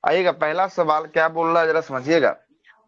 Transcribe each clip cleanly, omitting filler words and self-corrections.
आइएगा, पहला सवाल क्या बोल रहा है जरा समझिएगा।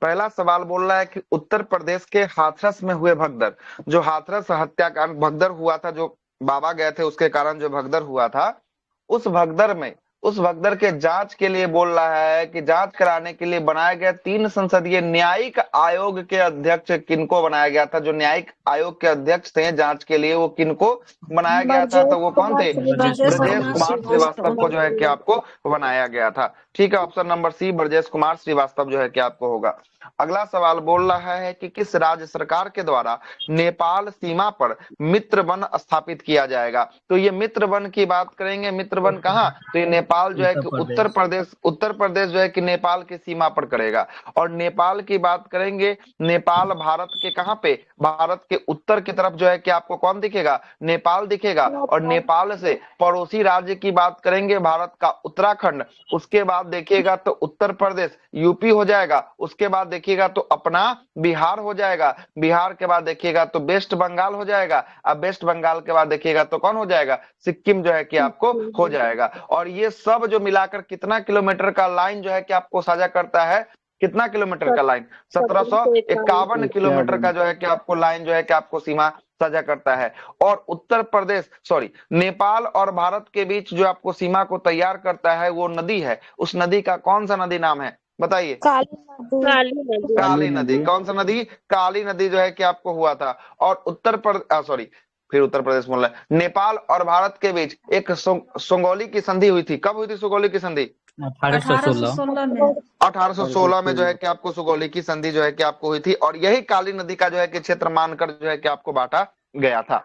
पहला सवाल बोल रहा है कि उत्तर प्रदेश के हाथरस में हुए भगदड़, जो हाथरस हत्याकांड भगदड़ हुआ था, जो बाबा गए थे उसके कारण जो भगदड़ हुआ था, उस भगदड़ में, उस भगदड़ के जांच के लिए बोल रहा है कि जांच कराने के लिए बनाया गया 3 संसदीय न्यायिक आयोग के अध्यक्ष किनको बनाया गया था। जो न्यायिक आयोग के अध्यक्ष थे जांच के लिए, वो किनको बनाया गया था, ब्रजेश तो वो कौन कुमार थे? ब्रजेश ब्रजेश कुमार ब्रजेश कुमार कुमार श्रीवास्तव को जो है कि श्रीवास्तव। आपको बनाया गया था। ठीक है, option number C Brajesh Kumar Srivastava जो है कि आपको होगा। अगला सवाल बोल रहा है कि किस राज्य सरकार के द्वारा नेपाल सीमा पर मित्र वन स्थापित किया जाएगा। तो ये मित्र वन की बात करेंगे, मित्र वन कहाँ, तो ये नेपाल जो है उत्तर कि उत्तर प्रदेश। प्रदेश, उत्तर प्रदेश जो है कि नेपाल की सीमा पर करेगा। और नेपाल की बात करेंगे, नेपाल भारत के कहाँ पे, भारत के उत्तर की तरफ जो है कि आपको कौन दिखेगा, नेपाल दिखेगा। और नेपाल से पड़ोसी राज्य की बात करेंगे, भारत का उत्तराखंड, उसके बाद देखिएगा तो उत्तर प्रदेश यूपी हो जाएगा, उसके बाद देखिएगा तो अपना बिहार हो जाएगा, बिहार के बाद देखिएगा तो वेस्ट बंगाल हो जाएगा, अब वेस्ट बंगाल के बाद देखिएगा तो कौन हो जाएगा, सिक्किम जो है कि आपको हो जाएगा। और ये सब जो मिलाकर कितना किलोमीटर का लाइन जो है कि आपको साझा करता है, कितना किलोमीटर का लाइन, 1751 किलोमीटर का जो है कि आपको लाइन जो है कि आपको सीमा साझा करता है। और उत्तर प्रदेश, सॉरी, नेपाल और भारत के बीच जो आपको सीमा को तैयार करता है वो नदी है, उस नदी का कौन सा नदी नाम है बताइए? काली नदी। काली नदी। काली काली नदी। नदी। कौन सा नदी? काली नदी जो है कि आपको हुआ था। और उत्तर प्रदेश, सॉरी, फिर उत्तर प्रदेश बोल रहा है, नेपाल और भारत के बीच एक सुगौली की संधि हुई थी। कब हुई थी सुगौली की संधि? 1816। 1816 में। 1816 में जो है कि आपको सुगौली की संधि जो है कि आपको हुई थी, और यही काली नदी का जो है कि क्षेत्र मानकर जो है कि आपको बांटा गया था।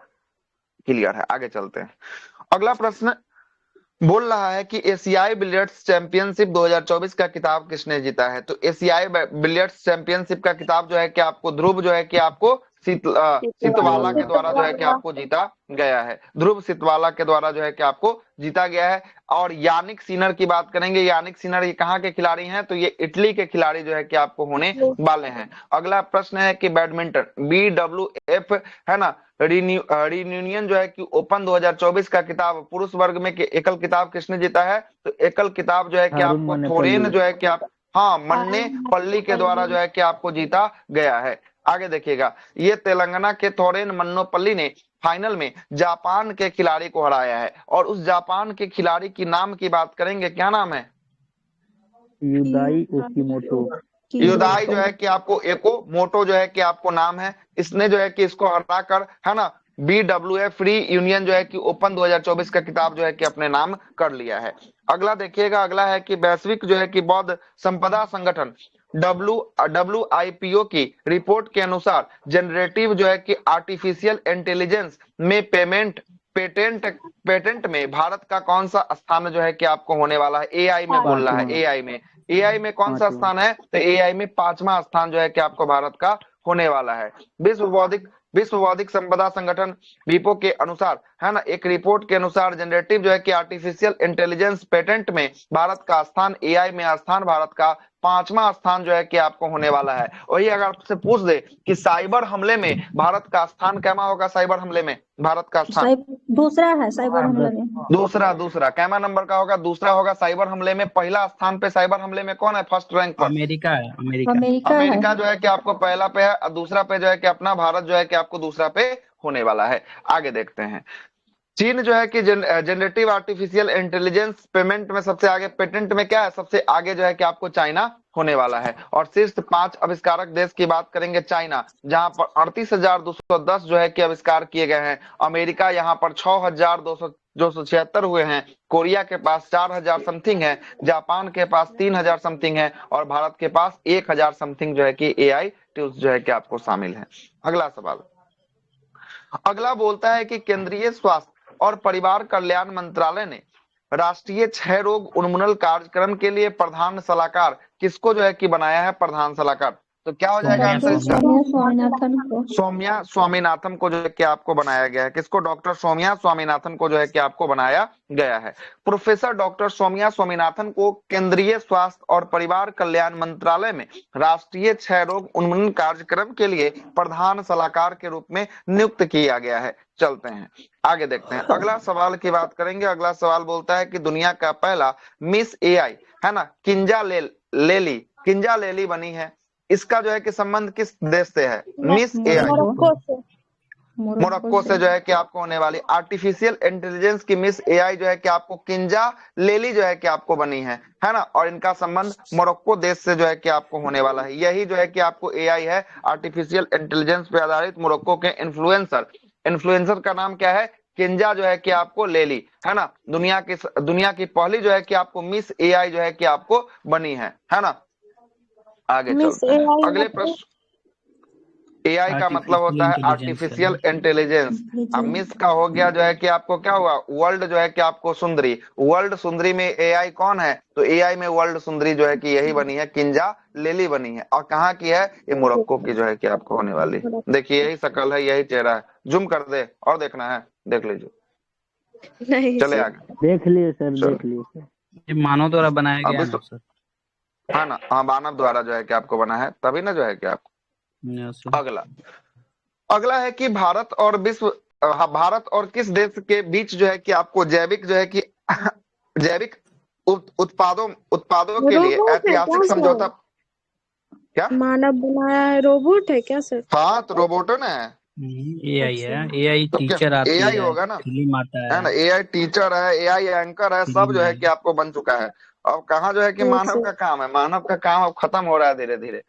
क्लियर है, आगे चलते हैं। अगला प्रश्न बोल रहा है कि एशियाई बिलियर्ड्स चैंपियनशिप 2024 का खिताब किसने जीता है। तो एशियाई बिलियर्ड्स चैंपियनशिप का खिताब जो है कि आपको ध्रुव जो है कि आपको सितवाला के द्वारा जो है कि आपको जीता गया है, ध्रुव सितवाला के द्वारा जो है कि आपको जीता गया है। और यानिक सिनर की बात करेंगे, यानिक सिनर ये कहाँ के खिलाड़ी हैं, तो ये इटली के खिलाड़ी जो है कि आपको होने वाले हैं। अगला प्रश्न है कि बैडमिंटन BWF है ना, रियूनियन जो है कि ओपन 2024 का किताब पुरुष वर्ग में एकल किताब किसने जीता है, तो एकल किताब जो है कि हारून आपको थोरेन मन्नेपल्ली। जो है कि आप, हाँ, मन्ने पल्ली के द्वारा जो है कि आपको जीता गया है। आगे देखिएगा, ये तेलंगाना के थोरेन मन्नोपल्ली ने फाइनल में जापान के खिलाड़ी को हराया है। और उस जापान के खिलाड़ी की नाम की बात करेंगे, क्या नाम है? युदाई ओकीमोटो। युदाई जो है कि आपको एको मोटो जो है कि आपको नाम है, इसने जो है कि इसको हराकर है ना BWF फ्री यूनियन जो है कि ओपन 2024 का किताब जो है कि अपने नाम कर लिया है। अगला देखिएगा, अगला है कि वैश्विक जो है कि बौद्ध संपदा संगठन WIPO की रिपोर्ट के अनुसार जनरेटिव जो है कि आर्टिफिशियल इंटेलिजेंस में पेटेंट पेटेंट में भारत का कौन सा स्थान जो है कि आपको होने वाला है? AI में बोल रहा है, पांचवा। AI में कौन सा पांचवा। स्थान है, तो AI में 5वां स्थान जो है कि आपको भारत का होने वाला है। विश्व बौद्धिक संपदा संगठन विपो के अनुसार है ना, एक रिपोर्ट के अनुसार जनरेटिव जो है कि आर्टिफिशियल इंटेलिजेंस पेटेंट में भारत का स्थान, AI में स्थान भारत का 5वां स्थान जो है कि आपको होने वाला है। वही अगर आपसे पूछ दे कि साइबर हमले में भारत का स्थान कैमा होगा, साइबर हमले में भारत का स्थान दूसरा है साइबर हमले में। दूसरा, दूसरा कैमा नंबर का होगा, दूसरा होगा साइबर हमले में। पहला स्थान पे साइबर हमले में कौन है, फर्स्ट रैंक पर? अमेरिका है, अमेरिका। अमेरिका है। अमेरिका जो है कि आपको पहला पे है, और दूसरा पे जो है कि अपना भारत जो है कि आपको दूसरा पे होने वाला है। आगे देखते हैं, चीन जो है कि जनरेटिव आर्टिफिशियल इंटेलिजेंस पेमेंट में सबसे आगे, पेटेंट में क्या है सबसे आगे जो है कि आपको चाइना होने वाला है। और शीर्ष 5 आविष्कारक देश की बात करेंगे, चाइना जहां पर 38,210 जो है कि आविष्कार किए गए हैं, अमेरिका यहाँ पर 6,276 हुए हैं, कोरिया के पास 4,000 समथिंग है, जापान के पास 3,000 समथिंग है, और भारत के पास 1,000 समथिंग जो है कि AI टूल्स जो है कि आपको शामिल है। अगला सवाल, अगला बोलता है कि केंद्रीय स्वास्थ्य और परिवार कल्याण मंत्रालय ने राष्ट्रीय क्षय रोग उन्मूलन कार्यक्रम के लिए प्रधान सलाहकार किसको जो है कि बनाया है, प्रधान सलाहकार? तो क्या हो जाएगा सौम्या आंसर इसका? सौम्या स्वामीनाथन को। सौम्या स्वामीनाथन को जो है कि आपको बनाया गया है। किसको? डॉक्टर सौम्या स्वामीनाथन को जो है कि आपको बनाया गया है। प्रोफेसर डॉक्टर सौम्या स्वामीनाथन को केंद्रीय स्वास्थ्य और परिवार कल्याण मंत्रालय में राष्ट्रीय क्षय रोग उन्मूलन कार्यक्रम के लिए प्रधान सलाहकार के रूप में नियुक्त किया गया है। चलते हैं आगे, देखते हैं अगला सवाल की बात करेंगे। अगला सवाल बोलता है कि दुनिया का पहला मिस एआई है ना किंजा लेली बनी है। इसका जो है कि संबंध किस देश से है? मिस एआई मोरक्को से। मोरक्को से जो है कि आपको होने वाली आर्टिफिशियल इंटेलिजेंस की मिस एआई जो है कि आपको किंजा लेली जो है कि आपको बनी है ना। और इनका संबंध मोरक्को देश से जो है कि आपको होने वाला है। यही जो है कि आपको एआई है, आर्टिफिशियल इंटेलिजेंस पे आधारित मोरक्को के इन्फ्लुएंसर का नाम क्या है? किंजा जो है कि आपको लेली है ना। दुनिया की पहली जो है कि आपको मिस एआई जो है कि आपको बनी है ना। आगे मिस चलते हैं एआई अगले प्रश्न। एआई का मतलब होता है आर्टिफिशियल इंटेलिजेंस। अब मिस का हो गया जो है कि आपको क्या हुआ? वर्ल्ड जो है कि आपको सुंदरी। वर्ल्ड सुंदरी में एआई कौन है? तो एआई में वर्ल्ड सुंदरी जो है कि यही बनी है, किंजा लेली बनी है। और कहाँ की है? ये मोरक्को की जो है कि आपको होने वाली है। देखिए यही शकल है, यही चेहरा है। जूम कर दे और देखना है, देख लीजिए। नहीं चले सर। आगे। देख लिए सर, चलो। देख लिए सर। ये मानव द्वारा बनाया गया अभी है ना सर? हाँ ना, हाँ मानव द्वारा जो है कि आपको बना है, तभी ना जो है कि आपको। Yes sir. अगला अगला है कि भारत और किस देश के बीच जो है कि आपको जैविक जो है कि जैविक उत्पादों के लिए रोबोट है ऐतिहासिक क्या समझौता। सर? क्या? मानव बनाया है रोबोट है क्या सर? हाँ तो रोबोटो ना है। एआई है, एआई तो क्या टीचर आती एआई है, होगा ना, फिल्म आता है ना। है, एआई टीचर है, एआई एंकर है, सब फिल्म जो है। है कि आपको बन चुका है। अब कहाँ जो है कि मानव का काम है, मानव का काम अब खत्म हो रहा है धीरे धीरे,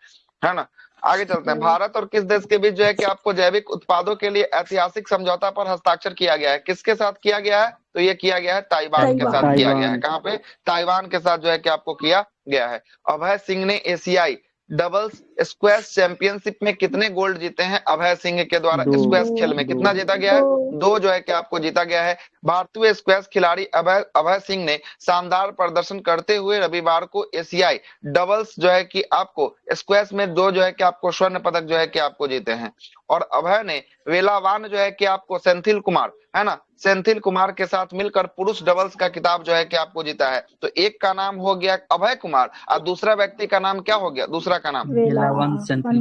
है ना। आगे चलते हैं। भारत और किस देश के बीच जो है कि आपको जैविक उत्पादों के लिए ऐतिहासिक समझौता पर हस्ताक्षर किया गया है? किसके साथ किया गया है? तो ये किया गया है ताइवान के साथ किया गया है। कहाँ पे? ताइवान के साथ जो है कि आपको किया गया है। अभय सिंह ने एशियाई डबल्स स्क्वैश चैंपियनशिप में कितने गोल्ड जीते हैं? अभय सिंह के द्वारा स्क्वैश खेल में कितना जीता गया है? 2 जो है कि आपको जीता गया है। भारतीय स्क्वैश खिलाड़ी अभय सिंह ने शानदार प्रदर्शन करते हुए रविवार को एशियाई डबल्स जो है कि आपको स्क्वैश में 2 जो है कि आपको स्वर्ण पदक जो है कि आपको जीते हैं। और अभय ने वेलावान जो है कि आपको सेंथिल कुमार, है ना, सेंथिल कुमार के साथ मिलकर पुरुष डबल्स का खिताब जो है कि आपको जीता है। तो एक का नाम हो गया अभय कुमार और दूसरा व्यक्ति का नाम क्या हो गया? दूसरा का नाम वेलावन सेंथिल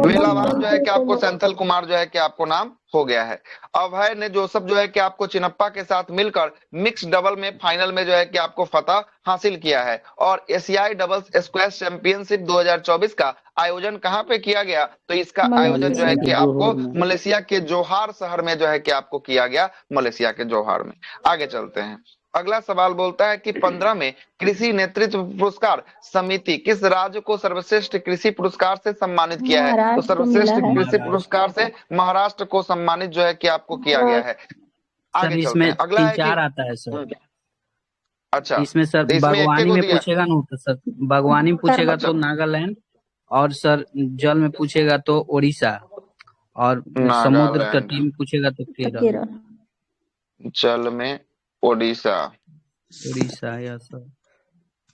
वेलावान जो है कि आपको सेंथिल कुमार जो है कि आपको नाम हो गया है। अभय ने जोसफ जो है कि आपको चिनप्पा के साथ मिलकर मिक्स डबल में फाइनल में जो है कि आपको फतह हासिल किया है। और एशियाई डबल्स स्क्वैश चैंपियनशिप 2024 का आयोजन कहाँ पे किया गया? तो इसका आयोजन जो है कि आपको मलेशिया के जोहार शहर में जो है कि आपको किया गया, मलेशिया के जोहार में। आगे चलते हैं। अगला सवाल बोलता है कि 15 में कृषि नेतृत्व पुरस्कार समिति किस राज्य को सर्वश्रेष्ठ कृषि पुरस्कार से सम्मानित किया है? तो महाराष्ट्र को सर्वश्रेष्ठ मिला है। कृषि पुरस्कार से महाराष्ट्र को सम्मानित जो है कि आपको किया गया है। सर आगे चलते इसमें हैं। अगला है कि 3-4 आता है सर। अच्छा, इसमें सर तो इसमें एक बागवानी को में दिया। पूछेगा ना तो सर बागवानी में पूछेगा तो नागालैंड, और सर जल में पूछेगा तो उड़ीसा, और समुद्र नागालैंड, तटीय में पूछेगा तो केरल। केरल। जल में ओडिशा, उड़ीसा या सर,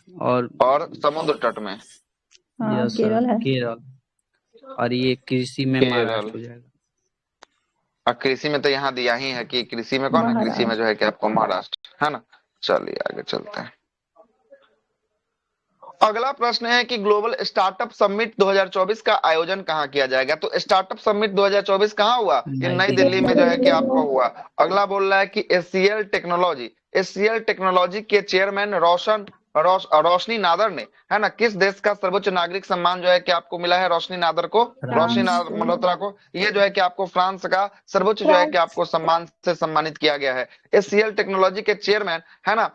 और समुद्र तट में या केरल सर है। केरल, और ये कृषि में केरल। महाराष्ट्र हो जाएगा। और कृषि में तो यहाँ दिया ही है कि कृषि में कौन है? कृषि में जो है कि आपको महाराष्ट्र, है ना। चलिए आगे चलते हैं। अगला प्रश्न है कि ग्लोबल स्टार्टअप समिट 2024 का आयोजन कहाँ किया जाएगा? तो स्टार्टअप समिट 2024 कहाँ हुआ? ये नई दिल्ली में जो है कि आपको हुआ। अगला बोल रहा है कि एसीएल टेक्नोलॉजी के चेयरमैन रोशनी नादर ने, है ना, किस देश का सर्वोच्च नागरिक सम्मान जो है कि आपको मिला है? रोशनी नादर को, रोशनी मल्होत्रा को, ये जो है कि आपको फ्रांस का सर्वोच्च जो है कि आपको सम्मान से सम्मानित किया गया है। एसीएल टेक्नोलॉजी के चेयरमैन, है ना,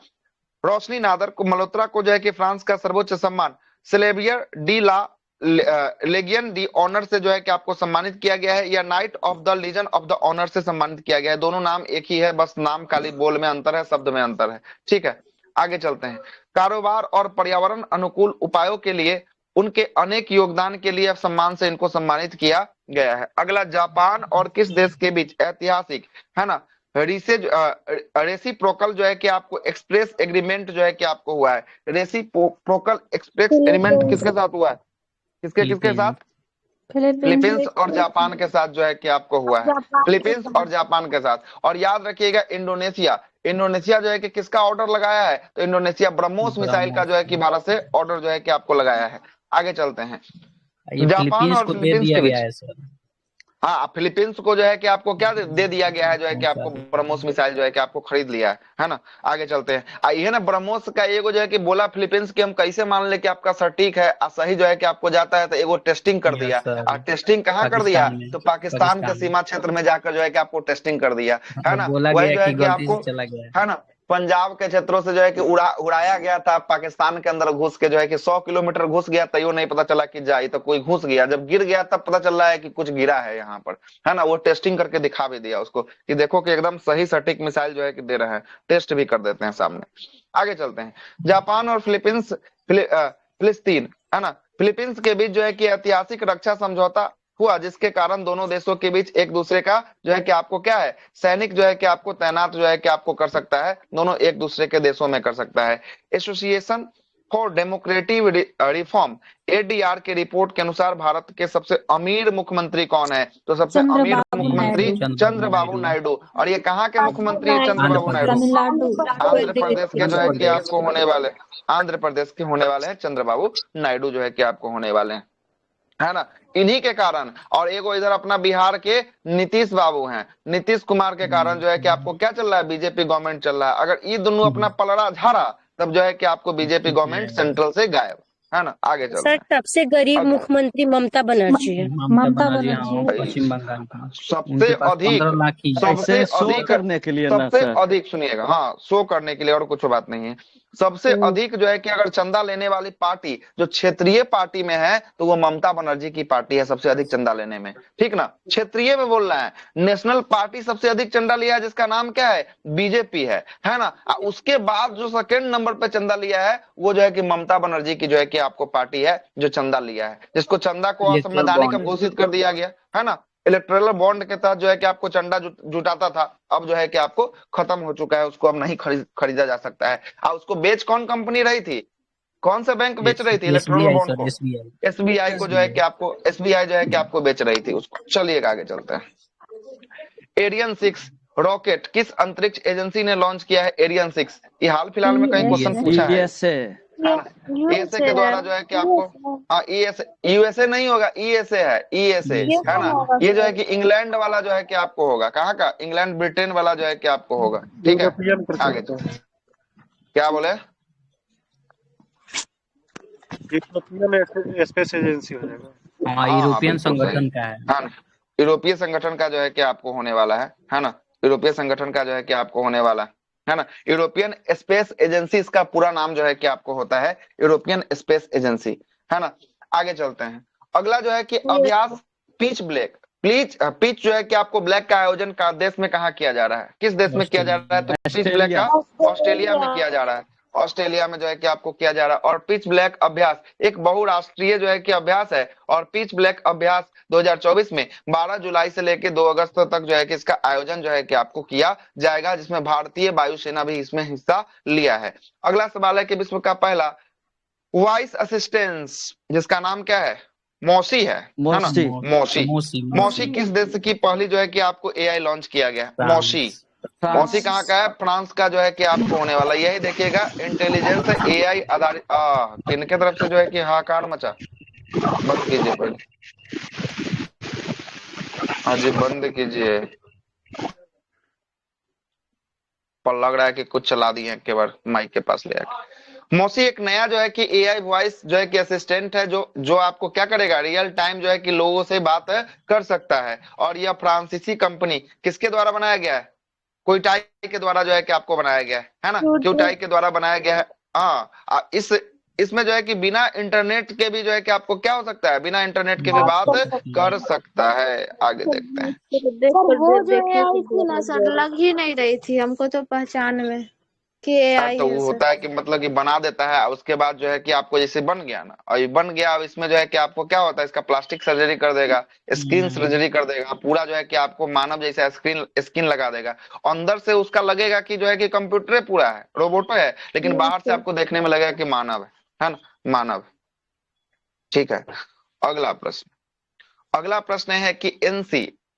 रोशनी नादर को, मल्होत्रा को जो है कि फ्रांस का सर्वोच्च सम्मान सेलेवियर डी ला लेगियन दी ऑनर से जो है कि आपको सम्मानित किया गया है, या knight of the legion of the honour से सम्मानित किया गया है। दोनों नाम एक ही है, बस नाम खाली बोल में अंतर है, शब्द में अंतर है। ठीक है, आगे चलते हैं। कारोबार और पर्यावरण अनुकूल उपायों के लिए उनके अनेक योगदान के लिए सम्मान से इनको सम्मानित किया गया है। अगला, जापान और किस देश के बीच ऐतिहासिक, है ना, रेसिप्रोकल जो है कि आपको एक्सप्रेस एग्रीमेंट जो है कि आपको हुआ है। रेसिप्रोकल एक्सप्रेस एग्रीमेंट किसके साथ हुआ है? किसके साथ? फिलीपींस और जापान के साथ जो है कि आपको हुआ है, फिलीपींस और जापान के साथ। और याद रखिएगा इंडोनेशिया, इंडोनेशिया जो है कि किसका ऑर्डर लगाया है, तो इंडोनेशिया ब्रह्मोस मिसाइल का जो है कि भारत से ऑर्डर जो है कि आपको लगाया है। आगे चलते हैं, ये जापान फिलीपींस और को दे फिलीपींस दिया के गया बीच। है सर। हाँ, फिलीपींस को जो है कि आपको क्या दे दिया गया है, जो है कि आपको सर ब्रह्मोस मिसाइल जो है कि आपको खरीद लिया है ना। आगे चलते हैं, ये ना ब्रह्मोस का एगो जो है कि बोला फिलीपींस की हम कैसे मान ले कि आपका सटीक है सही जो है कि आपको जाता है, तो एगो टेस्टिंग कर यस दिया। सर, और टेस्टिंग कहाँ कर दिया, पाकिस्तान में, तो पाकिस्तान के सीमा क्षेत्र में जाकर जो है कि आपको टेस्टिंग कर दिया, है और ना। बोला वही गया जो है कि कि गलती से आपको, चला गया है। है ना, पंजाब के क्षेत्रों से जो है कि उड़ाया गया था, पाकिस्तान के अंदर घुस के जो है कि 100 किलोमीटर घुस गया, तैयो नहीं पता चला कि जाए, तो कोई घुस गया, जब गिर गया तब पता चल रहा है कि कुछ गिरा है यहाँ पर, है ना। वो टेस्टिंग करके दिखा भी दिया उसको कि देखो कि एकदम सही सटीक मिसाइल जो है कि दे रहे हैं, टेस्ट भी कर देते हैं सामने। आगे चलते हैं, जापान और फिलिस्तीन, है ना, फिलीपींस के बीच जो है कि ऐतिहासिक रक्षा समझौता हुआ, जिसके कारण दोनों देशों के बीच एक दूसरे का जो है कि आपको क्या है, सैनिक जो है कि आपको तैनात जो है कि आपको कर सकता है, दोनों एक दूसरे के देशों में कर सकता है। Association for democratic reform, ADR के रिपोर्ट के अनुसार भारत के सबसे अमीर मुख्यमंत्री कौन है, तो सबसे अमीर चंद्रबाबू मुख्यमंत्री नायडू। चंद्रबाबू नायडू। और ये कहाँ के मुख्यमंत्री है आंध्र चंद्रबाबू नायडू, प्रदेश, तमिलनाडु। आंध्र प्रदेश के जो आंध्र है कि प्रदेश। आपको होने वाले, आंध्र प्रदेश के होने वाले हैं चंद्रबाबू नायडू जो है कि आपको होने वाले हैं, है ना। इन्हीं के कारण, और एगो इधर अपना बिहार के नीतीश बाबू हैं, नीतीश कुमार के कारण जो है कि आपको क्या चल रहा है, बीजेपी गवर्नमेंट चल रहा है। अगर ये दोनों अपना पलड़ा झाड़ा, तब जो है कि आपको बीजेपी गवर्नमेंट सेंट्रल से गायब, है ना। आगे चलते सर हैं, सबसे गरीब अब मुख्यमंत्री ममता बनर्जी है। ममता बनर्जी, हाँ, भाई पश्चिम बंगाल की। सबसे उनके पास अधिक 15 लाख ही सबसे ऐसे शो अधिक करने के लिए ना सबसे सर। अधिक सुनिएगा, हाँ, शो करने के लिए, और कुछ बात नहीं है। सबसे अधिक जो है कि अगर चंदा लेने वाली पार्टी जो क्षेत्रीय पार्टी में है, तो वो ममता बनर्जी की पार्टी है सबसे अधिक चंदा लेने में, ठीक ना। क्षेत्रीय में बोल रहे हैं, नेशनल पार्टी सबसे अधिक चंदा लिया है, जिसका नाम क्या है, बीजेपी है ना। उसके बाद जो सेकेंड नंबर पे चंदा लिया है, वो जो है कि ममता बनर्जी की जो है कि आपको पार्टी है जो चंदा लिया है, जिसको चंदा को इलेक्ट्रल असंवैधानिक बॉन्ड। घोषित कर दिया गया, है ना। इलेक्टोरल बॉन्ड के तहत जो है कि आपको चंदा जुटाता था, अब जो है कि आपको खत्म हो चुका है, उसको अब नहीं खरीदा जा सकता है। और उसको बेच कौन कंपनी रही थी, कौन सा बैंक बेच रही थी इलेक्टोरल एसबीआई बॉन्ड सर, को, एसबीआई। एसबीआई को जो है कि आपको, एसबीआई जो है कि आपको बेच रही थी उसको। चलिए आगे चलते हैं, एरियन 6 रॉकेट किस अंतरिक्ष एजेंसी ने लॉन्च किया है, एरियन 6, ये हाल फिलहाल में कहीं क्वेश्चन पूछा है, यूएसए। ईएसए के द्वारा जो है कि आपको, हाँ, ईएसए, यूएसए नहीं होगा, ईएसए है, ईएसए, है ना। ये जो है कि इंग्लैंड वाला जो है कि आपको होगा, कहाँ का, इंग्लैंड ब्रिटेन वाला जो है कि आपको होगा, ठीक है। आगे चलो, क्या बोले, यूरोपियन स्पेस एजेंसी हो जाएगा। हाँ, हाँ यूरोपियन बिल्कुल सही, संगठन का है। हाँ, यूरोपीय संगठन का जो है कि आपको होने वाला है ना। यूरोपीय संगठन का जो है कि आपको होने वाला है ना। यूरोपियन स्पेस एजेंसी, इसका पूरा नाम जो है कि आपको होता है यूरोपियन स्पेस एजेंसी, है ना। आगे चलते हैं, अगला जो है कि अभ्यास पिच ब्लैक, पिच जो है कि आपको ब्लैक का आयोजन का देश में कहाँ किया जा रहा है, किस देश में किया जा रहा है, तो पिच ब्लैक का ऑस्ट्रेलिया में किया जा रहा है, ऑस्ट्रेलिया में जो है कि आपको किया जा रहा है। और पिच ब्लैक अभ्यास एक बहुराष्ट्रीय जो है कि अभ्यास है, और पिच ब्लैक अभ्यास 2024 में 12 जुलाई से लेकर 2 अगस्त तक जो है कि इसका आयोजन जो है कि आपको किया जाएगा, जिसमें भारतीय वायुसेना भी इसमें हिस्सा लिया है। अगला सवाल है कि विश्व का पहला वॉइस असिस्टेंस, जिसका नाम क्या है, मौसी है ना, मौसी किस देश की पहली जो है कि आपको एआई लॉन्च किया गया, मौसी मौसी कहाँ का है, फ्रांस का जो है कि आपको होने वाला, यही देखिएगा, इंटेलिजेंस एआई आधारित, किनके तरफ से जो है कि हाहाकार मचा, बंद कीजिए पहले, हाँ जी बंद कीजिए, पर लग रहा है कि कुछ चला दिए के बार माइक के पास ले आके। मौसी एक नया जो है कि एआई वॉइस जो है कि असिस्टेंट है, जो आपको क्या करेगा, रियल टाइम जो है कि लोगों से बात कर सकता है। और यह फ्रांसीसी कंपनी किसके द्वारा बनाया गया है, क्यूटाई के द्वारा जो है कि आपको बनाया गया है ना, क्यूटाई के द्वारा बनाया गया है। हाँ, इसमें जो है कि बिना इंटरनेट के भी जो है कि आपको क्या हो सकता है, बिना इंटरनेट के भी बात कर सकता है। आगे देखते हैं, सर वो जो एआई थी ना सर, लग ही नहीं रही थी हमको तो पहचान में कि एआई तो है वो सर। होता है कि मतलब कि बना देता है, उसके बाद जो है कि आपको जैसे बन गया ना, और ये बन गया, अब इसमें जो है कि आपको क्या होता है, इसका प्लास्टिक सर्जरी कर देगा, स्किन सर्जरी कर देगा, पूरा जो है कि आपको मानव जैसा स्किन लगा देगा, अंदर से उसका लगेगा कि जो है कि कंप्यूटर पूरा है, रोबोट है, लेकिन बाहर से आपको देखने में लगेगा कि मानव है ना, मानव। ठीक है, अगला प्रश्न, अगला प्रश्न है कि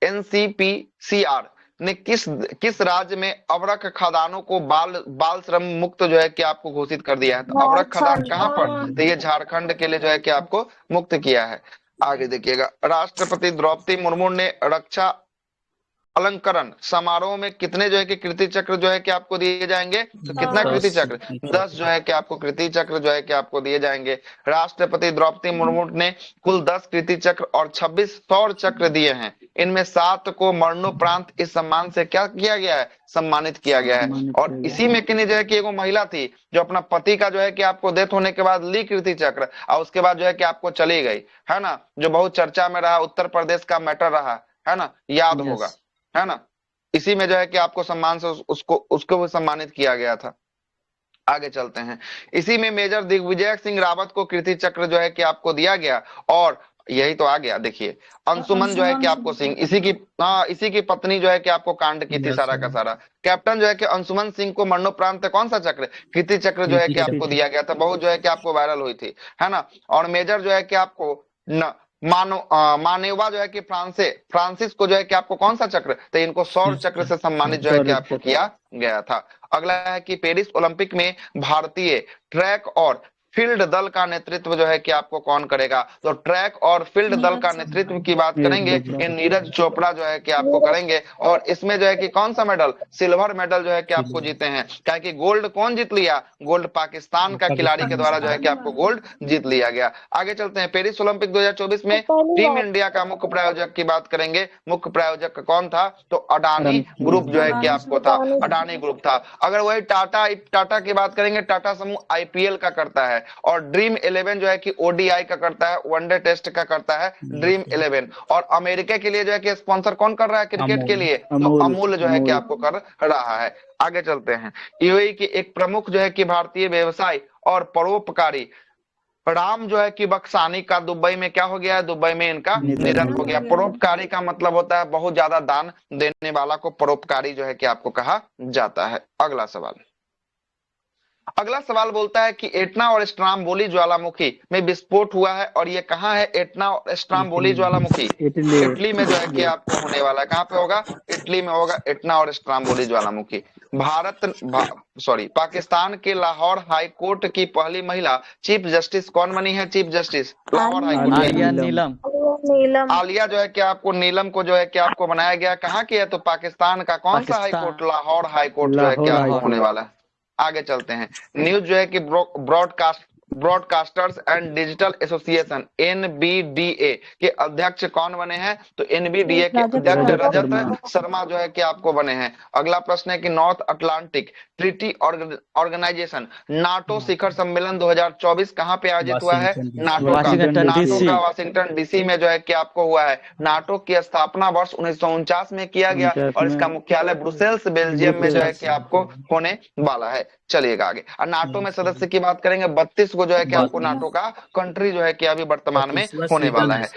एनसीपीसीआर ने किस राज्य में अवरक खदानों को बाल श्रम मुक्त जो है कि आपको घोषित कर दिया है? तो अवरक खदान कहाँ पर? तो ये झारखंड के लिए जो है कि आपको मुक्त किया है। आगे देखिएगा, राष्ट्रपति द्रौपदी मुर्मू ने रक्षा अलंकरण समारोह में कितने जो है कि कीर्ति चक्र जो है कि आपको दिए जाएंगे? तो कितना कीर्ति चक्र? 10 जो है कि आपको कीर्ति चक्र जो है कि आपको दिए जाएंगे। राष्ट्रपति द्रौपदी मुर्मू ने कुल 10 कीर्ति चक्र और 26 शौर्य चक्र दिए हैं। इनमें 7 को मरणोपरांत इस सम्मान से क्या किया गया है? सम्मानित किया गया है। और इसी में किन्हीं जो है कि एगो महिला थी जो अपना पति का जो है कि आपको डेथ होने के बाद ली कीर्ति चक्र और उसके बाद जो है कि आपको चली गई, है ना, जो बहुत चर्चा में रहा, उत्तर प्रदेश का मैटर रहा, है ना, याद होगा, है ना। इसी में जो है कि आपको सम्मान से उसको भी सम्मानित किया गया था। आगे चलते हैं, इसी में मेजर दिग्विजय सिंह रावत को कीर्ति चक्र जो है कि आपको दिया गया। और यही तो आ गया, देखिए अंशुमन जो है कि आपको सिंह, इसी की पत्नी जो है कि आपको कांड की थी सारा का सारा। कैप्टन जो है कि अंशुमन सिंह को मरणोपरांत कौन सा चक्र? कीर्ति चक्र जो है कि आपको दिया गया था, बहुत जो है कि आपको वायरल हुई थी, है ना। और मेजर जो है कि आपको मानेवा जो है कि फ्रांसिस को जो है कि आपको कौन सा चक्र? तो इनको शौर्य चक्र से सम्मानित जो है कि आपको किया गया था। अगला है कि पेरिस ओलंपिक में भारतीय ट्रैक और फील्ड दल का नेतृत्व जो है कि आपको कौन करेगा? तो ट्रैक और फील्ड दल का नेतृत्व की बात करेंगे, ये नीरज चोपड़ा जो है कि आपको करेंगे। और इसमें जो है कि कौन सा मेडल? सिल्वर मेडल जो है कि आपको जीते हैं। क्या कि गोल्ड कौन जीत लिया? गोल्ड पाकिस्तान का खिलाड़ी के द्वारा जो है कि आपको गोल्ड जीत लिया गया। आगे चलते हैं, पेरिस ओलंपिक 2024 में टीम इंडिया का मुख्य प्रायोजक की बात करेंगे। मुख्य प्रायोजक कौन था? तो अडानी ग्रुप जो है कि आपको था, अडानी ग्रुप था। अगर वही टाटा की बात करेंगे, टाटा समूह आईपीएल का करता है। और ड्रीम 11 जो है कि ओडीआई का करता है, वनडे टेस्ट का करता है ड्रीम 11। और अमेरिका के लिए जो है कि स्पॉन्सर कौन कर रहा है क्रिकेट के लिए? तो अमूल जो है कि आपको कर रहा है। आगे चलते हैं, यूएई की एक प्रमुख जो है कि भारतीय व्यवसाय और परोपकारी राम जो है कि बक्सानी का दुबई में क्या हो गया है? दुबई में इनका निधन हो गया। परोपकारी का मतलब होता है बहुत ज्यादा दान देने वाला को परोपकारी जो है कि आपको कहा जाता है। अगला सवाल बोलता है कि एटना और स्ट्राम्बोली ज्वालामुखी में विस्फोट हुआ है। और ये कहाँ है? एटना और स्ट्राम्बोली ज्वालामुखी इटली में जो है कि आपको होने वाला है। कहाँ पे होगा? इटली में होगा एटना और स्ट्राम्बोली ज्वालामुखी। पाकिस्तान के लाहौर हाई कोर्ट की पहली महिला चीफ जस्टिस कौन बनी है? Chief justice Lahore high court Neelam. Aliya जो है कि आपको नीलम को जो है कि आपको बनाया गया। कहाँ की है? तो पाकिस्तान का कौन सा high court? Lahore high court जो है कि आपको होने वाला है। आगे चलते हैं, न्यूज जो है कि broadcasters and digital association NBDA के अध्यक्ष कौन बने हैं? तो एनबीडीए के अध्यक्ष रजत शर्मा जो है कि आपको बने हैं। अगला प्रश्न है कि North Atlantic Treaty Organization NATO शिखर सम्मेलन 2024 कहाँ पे आयोजित हुआ है? नाटो का वाशिंगटन डीसी में जो है कि आपको हुआ है। नाटो की स्थापना वर्ष 1949 में किया गया और इसका मुख्यालय ब्रुसेल्स बेल्जियम में जो है कि आपको होने वाला है। चलिएगा आगे, और नाटो में सदस्य की बात करेंगे 32 को जो है कि आपको नाटो का कंट्री जो है कि अभी वर्तमान में होने वाला है।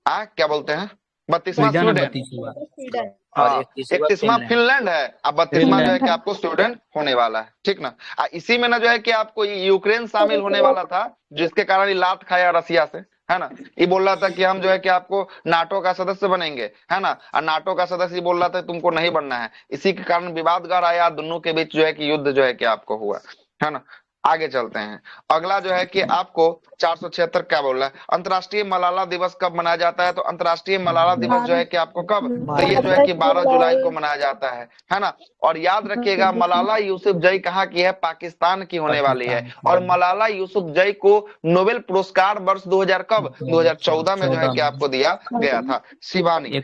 क्या बोलते हैं? 32वां स्वीडन, हाँ 31वां फिनलैंड है, अब 32वां जो है कि आपको स्वीडन होने वाला है, ठीक ना। इसी में ना जो है कि आपको यूक्रेन शामिल होने वाला था, जिसके कारण ये लात खाया रसिया से, है ना। ये बोल रहा था कि हम जो है कि आपको नाटो का सदस्य बनेंगे, है ना। और नाटो का सदस्य बोल रहा था तुमको नहीं बनना है। इसी के कारण विवादगार आया, दोनों के बीच जो है कि युद्ध जो है कि आपको हुआ, है ना। आगे चलते हैं, अगला जो है कि आपको 476 क्या बोल रहा है? अंतर्राष्ट्रीय मलाला दिवस कब मनाया जाता है? तो अंतर्राष्ट्रीय मलाला दिवस जो है कि आपको कब? तो ये जो है कि 12 जुलाई को मनाया जाता है ना। और याद रखिएगा, मलाला यूसुफजई कहाँ की है? पाकिस्तान की होने वाली है। और मलाला यूसुफजई को नोबेल पुरस्कार वर्ष 2000 कब? 2014 में जो है कि आपको दिया गया था। शिवानी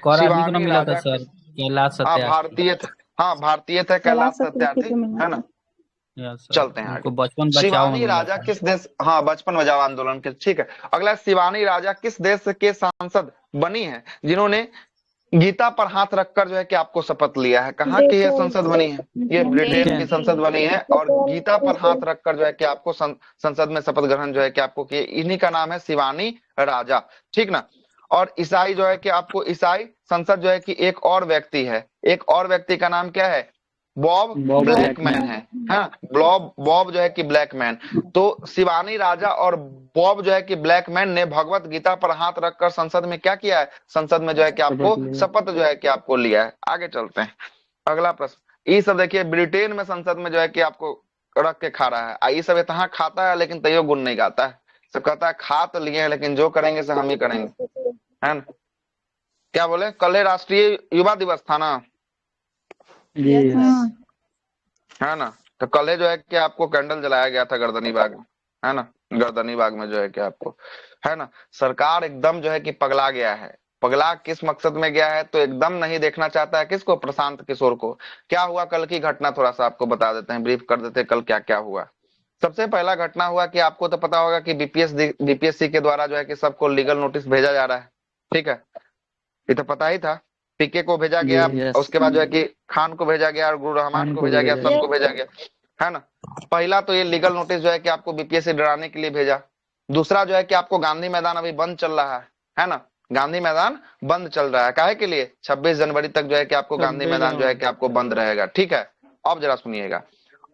भारतीय थे कैलाश सत्यार्थी, है ना। चलते हैं आगे। शिवानी राजा किस देश, हाँ बचपन बचाओ आंदोलन के, ठीक है। अगला, शिवानी राजा किस देश के सांसद बनी है जिन्होंने गीता पर हाथ रखकर जो है कि आपको शपथ लिया है? कहाँ की ये संसद बनी है? ये ब्रिटेन की संसद बनी है। और गीता पर हाथ रखकर जो है कि आपको संसद में शपथ ग्रहण जो है कि आपको किए, इन्हीं का नाम है शिवानी राजा, ठीक ना। और ईसाई जो है कि आपको ईसाई संसद जो है कि एक और व्यक्ति है, एक और व्यक्ति का नाम क्या है? बॉब बॉब ब्लैकमैन है। हाँ, बॉब जो है कि ब्लैकमैन। तो शिवानी राजा और बॉब जो है कि ब्लैकमैन ने भगवत गीता पर हाथ रखकर संसद में क्या किया है, संसद में जो है कि आपको शपथ जो है कि आपको लिया है। आगे चलते हैं, अगला प्रश्न। ये सब देखिए ब्रिटेन में संसद में जो है कि आपको रख के खा रहा है। ये सब इतना खाता है लेकिन तैयो गुण नहीं गाता है। सब कहता है खा तो लिए हैं लेकिन जो करेंगे से हम ही करेंगे, है ना। क्या बोले, कल है राष्ट्रीय युवा दिवस था ना, जी है ना। तो कल जो है कि आपको कैंडल जलाया गया था गर्दनी बाग में, है ना। गर्दनी बाग में जो है कि आपको, है ना, सरकार एकदम जो है कि पगला गया है। पगला किस मकसद में गया है, तो एकदम नहीं देखना चाहता है किसको, प्रशांत किशोर को। क्या हुआ कल की घटना, थोड़ा सा आपको बता देते हैं, ब्रीफ कर देते हैं कल क्या क्या हुआ। सबसे पहला घटना हुआ कि आपको तो पता होगा कि बीपीएससी के द्वारा जो है कि सबको लीगल नोटिस भेजा जा रहा है, ठीक है। ये तो पता ही था। पीके को भेजा गया, और उसके बाद जो है कि खान को भेजा गया और गुरु रहमान को भेजा गया, सबको भेजा गया, है ना। पहला तो ये लीगल नोटिस जो है कि आपको बीपीएससी डराने के लिए भेजा। दूसरा जो है कि आपको गांधी मैदान अभी बंद चल रहा है ना। गांधी मैदान बंद चल रहा है, काहे के लिए, 26 जनवरी तक जो है कि आपको गांधी मैदान जो है कि आपको बंद रहेगा, ठीक है। अब जरा सुनिएगा,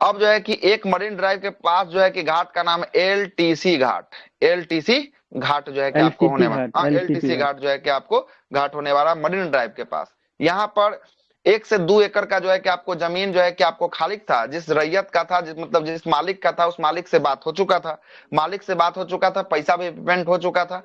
अब जो है कि एक मरीन ड्राइव के पास जो है कि घाट का नाम एलटीसी घाट, एलटीसी घाट जो है कि आपको होने वाला, एलटीसी घाट जो है कि आपको घाट होने वाला मरीन ड्राइव के पास। यहाँ पर 1 से 2 एकड़ का जो है कि आपको जमीन जो है कि आपको खालिक था, जिस रैयत का था, जिस मतलब जिस मालिक का था, उस मालिक से बात हो चुका था, मालिक से बात हो चुका था, पैसा भी पेमेंट हो चुका था,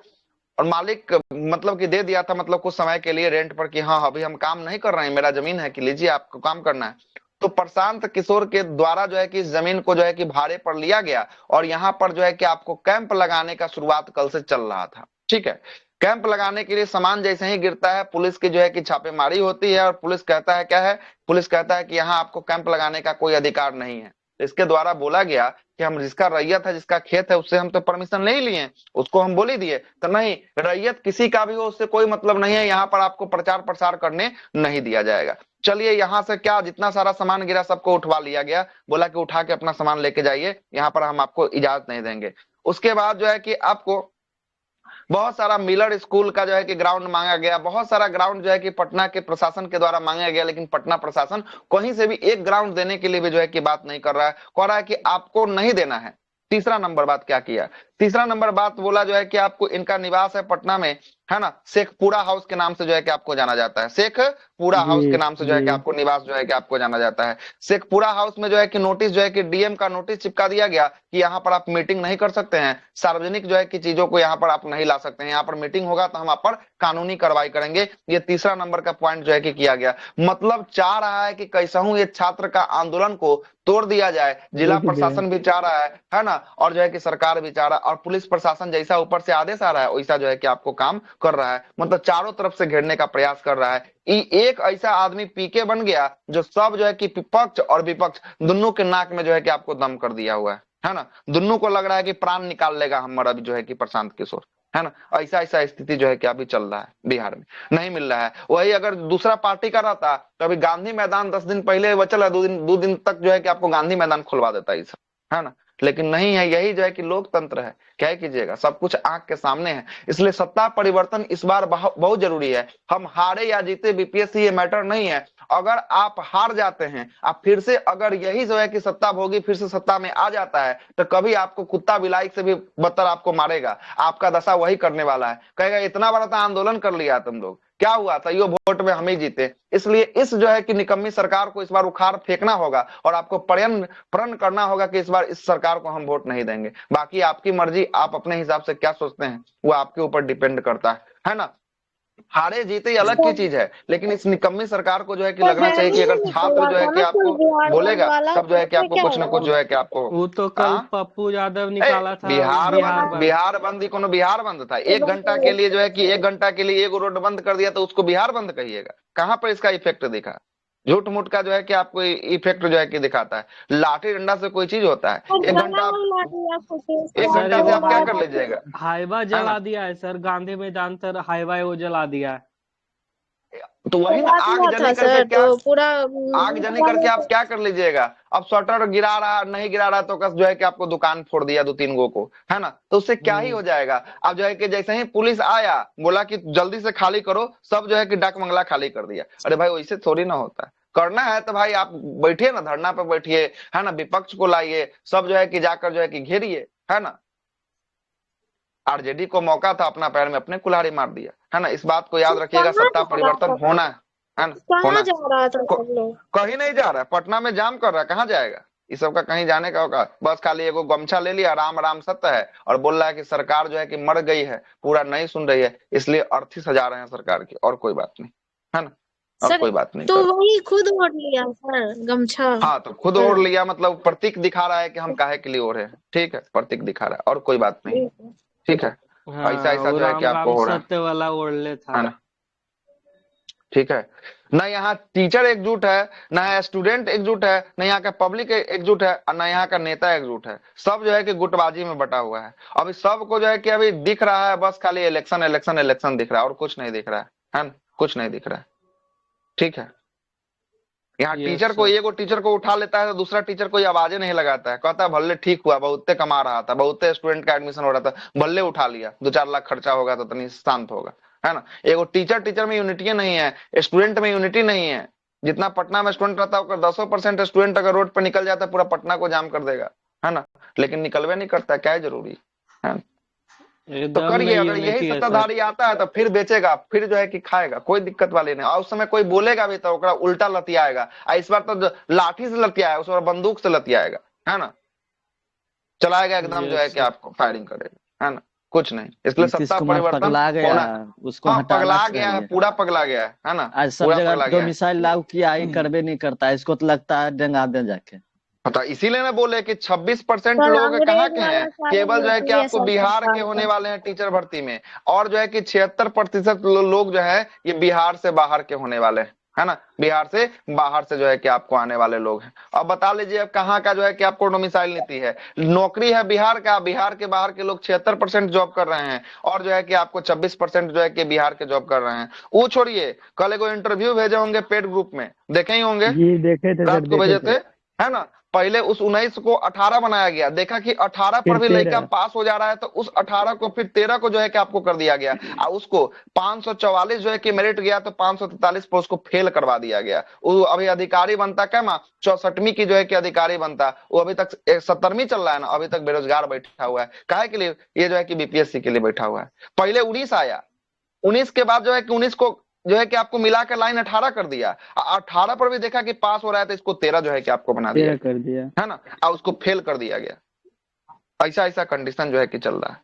और मालिक मतलब कि दे दिया था, मतलब कुछ समय के लिए रेंट पर कि हाँ अभी हम काम नहीं कर रहे हैं, मेरा जमीन है कि लीजिए आपको काम करना है। तो प्रशांत किशोर के द्वारा जो है कि इस जमीन को जो है कि भाड़े पर लिया गया, और यहाँ पर जो है कि आपको कैंप लगाने का शुरुआत कल से चल रहा था, ठीक है। कैंप लगाने के लिए सामान जैसे ही गिरता है, पुलिस की जो है कि छापेमारी होती है, और पुलिस कहता है क्या है, पुलिस कहता है कि यहाँ आपको कैंप लगाने का कोई अधिकार नहीं है। इसके द्वारा बोला गया कि हम जिसका रैयत है, जिसका खेत है, उससे हम तो परमिशन ले ही लिए, उसको हम बोल ही दिए। तो नहीं, रैयत किसी का भी हो उससे कोई मतलब नहीं है, यहाँ पर आपको प्रचार प्रसार करने नहीं दिया जाएगा। चलिए यहाँ से क्या जितना सारा सामान गिरा सबको उठवा लिया गया, बोला कि उठा के अपना सामान लेके जाइए, यहाँ पर हम आपको इजाजत नहीं देंगे। उसके बाद जो है कि आपको बहुत सारा मिलर स्कूल का जो है कि ग्राउंड मांगा गया, बहुत सारा ग्राउंड जो है कि पटना के प्रशासन के द्वारा मांगा गया, लेकिन पटना प्रशासन कहीं से भी एक ग्राउंड देने के लिए भी जो है कि बात नहीं कर रहा है, कह रहा है कि आपको नहीं देना है। तीसरा नंबर बात क्या किया, तीसरा नंबर बात बोला जो है कि आपको इनका निवास है पटना में, है ना, शेखपुरा हाउस के नाम से जो है कि आपको जाना जाता है, शेखपुरा हाउस के नाम से जो है कि आपको निवास जो है कि आपको जाना जाता है। शेखपुरा हाउस में जो है कि नोटिस जो है कि डीएम का नोटिस चिपका दिया गया कि यहाँ पर आप मीटिंग नहीं कर सकते हैं, सार्वजनिक जो है कि चीजों को यहाँ पर आप नहीं ला सकते हैं, यहाँ पर मीटिंग होगा तो हम आप पर कानूनी कार्रवाई करेंगे। ये तीसरा नंबर का पॉइंट जो है कि किया गया, मतलब चाह रहा है कि कैसा हूं ये छात्र का आंदोलन को तोड़ दिया जाए। जिला प्रशासन भी चाह रहा है ना, और जो है कि सरकार भी चाह रहा है, और पुलिस प्रशासन जैसा ऊपर से आदेश आ रहा है वैसा जो है कि आपको काम कर रहा है, मतलब चारों तरफ से घेरने का प्रयास कर रहा है। एक ऐसा आदमी पीके बन गया जो सब जो है कि विपक्ष और विपक्ष दोनों के नाक में जो है कि आपको दम कर दिया हुआ है ना। दोनों को लग रहा है कि प्राण निकाल लेगा हमारा भी जो है कि प्रशांत किशोर, है ना। ऐसा ऐसा स्थिति जो है कि अभी चल रहा है बिहार में, नहीं मिल रहा है। वही अगर दूसरा पार्टी का रहता तो अभी गांधी मैदान 10 दिन पहले बचल है, 2 दिन तक जो है कि आपको गांधी मैदान खुलवा देता है ना। लेकिन नहीं है, यही जो है कि लोकतंत्र है, क्या कीजिएगा, सब कुछ आंख के सामने है। इसलिए सत्ता परिवर्तन इस बार बहुत जरूरी है। हम हारे या जीते बीपीएससी ये मैटर नहीं है, अगर आप हार जाते हैं, आप फिर से अगर यही जो है कि सत्ता भोगी फिर से सत्ता में आ जाता है, तो कभी आपको कुत्ता बिलाई से भी बदतर आपको मारेगा, आपका दशा वही करने वाला है। कहेगा इतना बड़ा तो आंदोलन कर लिया तुम लोग, क्या हुआ था, यो वोट में हम ही जीते। इसलिए इस जो है कि निकम्मी सरकार को इस बार उखाड़ फेंकना होगा, और आपको प्रण करना होगा कि इस बार इस सरकार को हम वोट नहीं देंगे। बाकी आपकी मर्जी, आप अपने हिसाब से क्या सोचते हैं वो आपके ऊपर डिपेंड करता है ना। हारे जीते अलग की चीज है, लेकिन इस निकम्मी सरकार को जो है कि लगना चाहिए कि अगर छात्र जो है कि आपको बोलेगा तब जो है कि आपको कुछ ना कुछ जो है कि आपको। वो तो कल पप्पू यादव निकाला था बिहार बंद, कोनो बिहार बंद था, 1 घंटा के लिए जो है कि 1 घंटा के लिए एक रोड बंद कर दिया तो उसको बिहार बंद कहिएगा, कहां पर इसका इफेक्ट दिखा। झूठ मूठ का जो है कि आपको इफेक्ट जो है कि दिखाता है। लाठी डंडा से कोई चीज होता है, 1 घंटा से आप क्या कर लीजिएगा। हाईवा जला दिया है सर, गांधी मैदान तर हाईवा वो जला दिया है। तो वही ना, आग जले करके क्या, आग जले करके आप क्या कर लीजिएगा। अब शटर गिरा रहा नहीं गिरा रहा तो कस जो है कि आपको दुकान फोड़ दिया 2-3 गो को, है ना, तो उससे क्या ही हो जाएगा। अब जो है कि जैसे ही पुलिस आया बोला कि जल्दी से खाली करो, सब जो है कि डाक मंगला खाली कर दिया। अरे भाई वैसे थोड़ी ना होता है, करना है तो भाई आप बैठिए ना, धरना पे बैठिए, है ना, विपक्ष को लाइए, सब जो है कि जाकर जो है कि घेरिए, है ना। आरजेडी को मौका था, अपना पैर में अपने कुल्हाड़ी मार दिया, है ना। इस बात को याद रखिएगा, कहाँ सत्ता जा रहा परिवर्तन था? होना है ना, होना कहाँ है। जा रहा था को- सब लोग? कहीं नहीं जा रहा है, पटना में जाम कर रहा है, कहाँ जाएगा, इस सब का कहीं जाने का होगा। बस खाली एगो गमछा ले लिया, राम राम सत्य है, और बोल रहा है कि सरकार जो है कि मर गई है, पूरा नहीं सुन रही है, इसलिए अर्थी सजा रहे हैं सरकार की, और कोई बात नहीं, है ना, और सर कोई बात नहीं तो सर। वही खुद ओढ़ लिया सर गमछा। हाँ तो खुद सर ओढ़ लिया, मतलब प्रतीक दिखा रहा है कि हम काहे के लिए ओढ़े हैं, ठीक है, प्रतीक दिखा रहा है, और कोई बात नहीं, ठीक है। ठीक है। ऐसा हाँ, ऐसा वो जो है कि राम आपको राम हो रहा सत्य वाला ओढ़ले है था। ना, ठीक है। ना यहाँ टीचर एकजुट है, ना यहाँ स्टूडेंट एकजुट है, ना यहाँ का पब्लिक एकजुट है, और ना यहाँ का नेता एकजुट है, सब जो है कि गुटबाजी में बटा हुआ है। अभी सबको जो है कि अभी दिख रहा है बस खाली इलेक्शन इलेक्शन इलेक्शन दिख रहा है, और कुछ नहीं दिख रहा है ना, कुछ नहीं दिख रहा है, ठीक है। यहाँ यस टीचर को, सर। एगो टीचर को उठा लेता है तो दूसरा टीचर कोई आवाजें नहीं लगाता है, कहता है भले ठीक हुआ, बहुते कमा रहा था, बहुते स्टूडेंट का एडमिशन हो रहा था, भले उठा लिया, 2-4 लाख खर्चा होगा तो तनी शांत होगा, है ना। एगो टीचर टीचर में यूनिटी नहीं है, स्टूडेंट में यूनिटी नहीं है। जितना पटना में स्टूडेंट रहता है 10% स्टूडेंट अगर रोड पर निकल जाता है पूरा पटना को जाम कर देगा, है ना, लेकिन निकलवे नहीं करता, क्या है जरूरी है। तो एकदम करिए, नहीं अगर यही यूनिटी है सर। सत्ताधारी आता है तो फिर बेचेगा, फिर जो है कि खाएगा, कोई दिक्कत वाली नहीं। और उस समय कोई बोलेगा भी तो ओकरा उल्टा लतियाएगा, और इस बार तो लाठी से लतियाएगा, उस बार बंदूक से लतियाएगा, है ना, चलाएगा एकदम जो है यस कि सर। आपको फायरिंग करेगा, है ना, कुछ नहीं। इसलिए नीतीश सत्ता कुमार परिवर्तन पगला गया, होना। उसको हाँ हटाना पगला गया है, चाहिए। पूरा पगला गया है ना, आज सब पूरा जगह पगला गया है। डोमिसाइल लागू किया है, करबे नहीं करता है, इसको तो लगता है डेंगा दे जाके। पता, इसीलिए ना बोले कि 26% सर लोग कहाँ अंग्रेज के वाला हैं, सारा केवल जो है कि नीति है आपको सर बिहार के सरकार होने का। वाले हैं टीचर भर्ती में, और जो है कि 76% लोग जो है ये बिहार से बाहर के होने वाले हैं, है ना, बिहार से बाहर से जो है कि आपको आने वाले लोग हैं। अब बता लीजिए अब कहाँ का जो है कि आपको डोमिसाइल नीति है, नौकरी है बिहार का, बिहार के बाहर के लोग 76% जॉब कर रहे हैं, और जो है कि आपको 26% जो है कि बिहार के जॉब कर रहे हैं। वो छोड़िए, कल एगो इंटरव्यू भेजे होंगे पेड ग्रुप में, देखे ही होंगे, जी देखे थे सर, रात को देखे भेजे थे। थे, है ना। पहले उस 19 को 18 बनाया गया, देखा कि 18 पर फिर भी लड़का 13। पास हो जा रहा है, तो उस 18 को फिर 13 को जो है कि आपको कर दिया गया, और उसको 544 जो है कि मेरिट गया तो 543 पर उसको फेल करवा दिया गया। वो अभी अधिकारी बनता क्या माँ, 64वीं की जो है कि अधिकारी बनता, वो अभी तक 70वीं चल रहा है ना, अभी तक बेरोजगार बैठा हुआ है, काहे के लिए, ये जो है कि बीपीएससी के लिए बैठा हुआ है। पहले 19 आया, 19 के बाद जो है कि 19 को जो है कि आपको मिला के लाइन 18 कर दिया, 18 पर भी देखा कि पास हो रहा है तो इसको 13 जो है कि आपको बना दिया, 13 कर दिया। है ना, और उसको फेल कर दिया गया। ऐसा ऐसा कंडीशन जो है कि चल रहा है।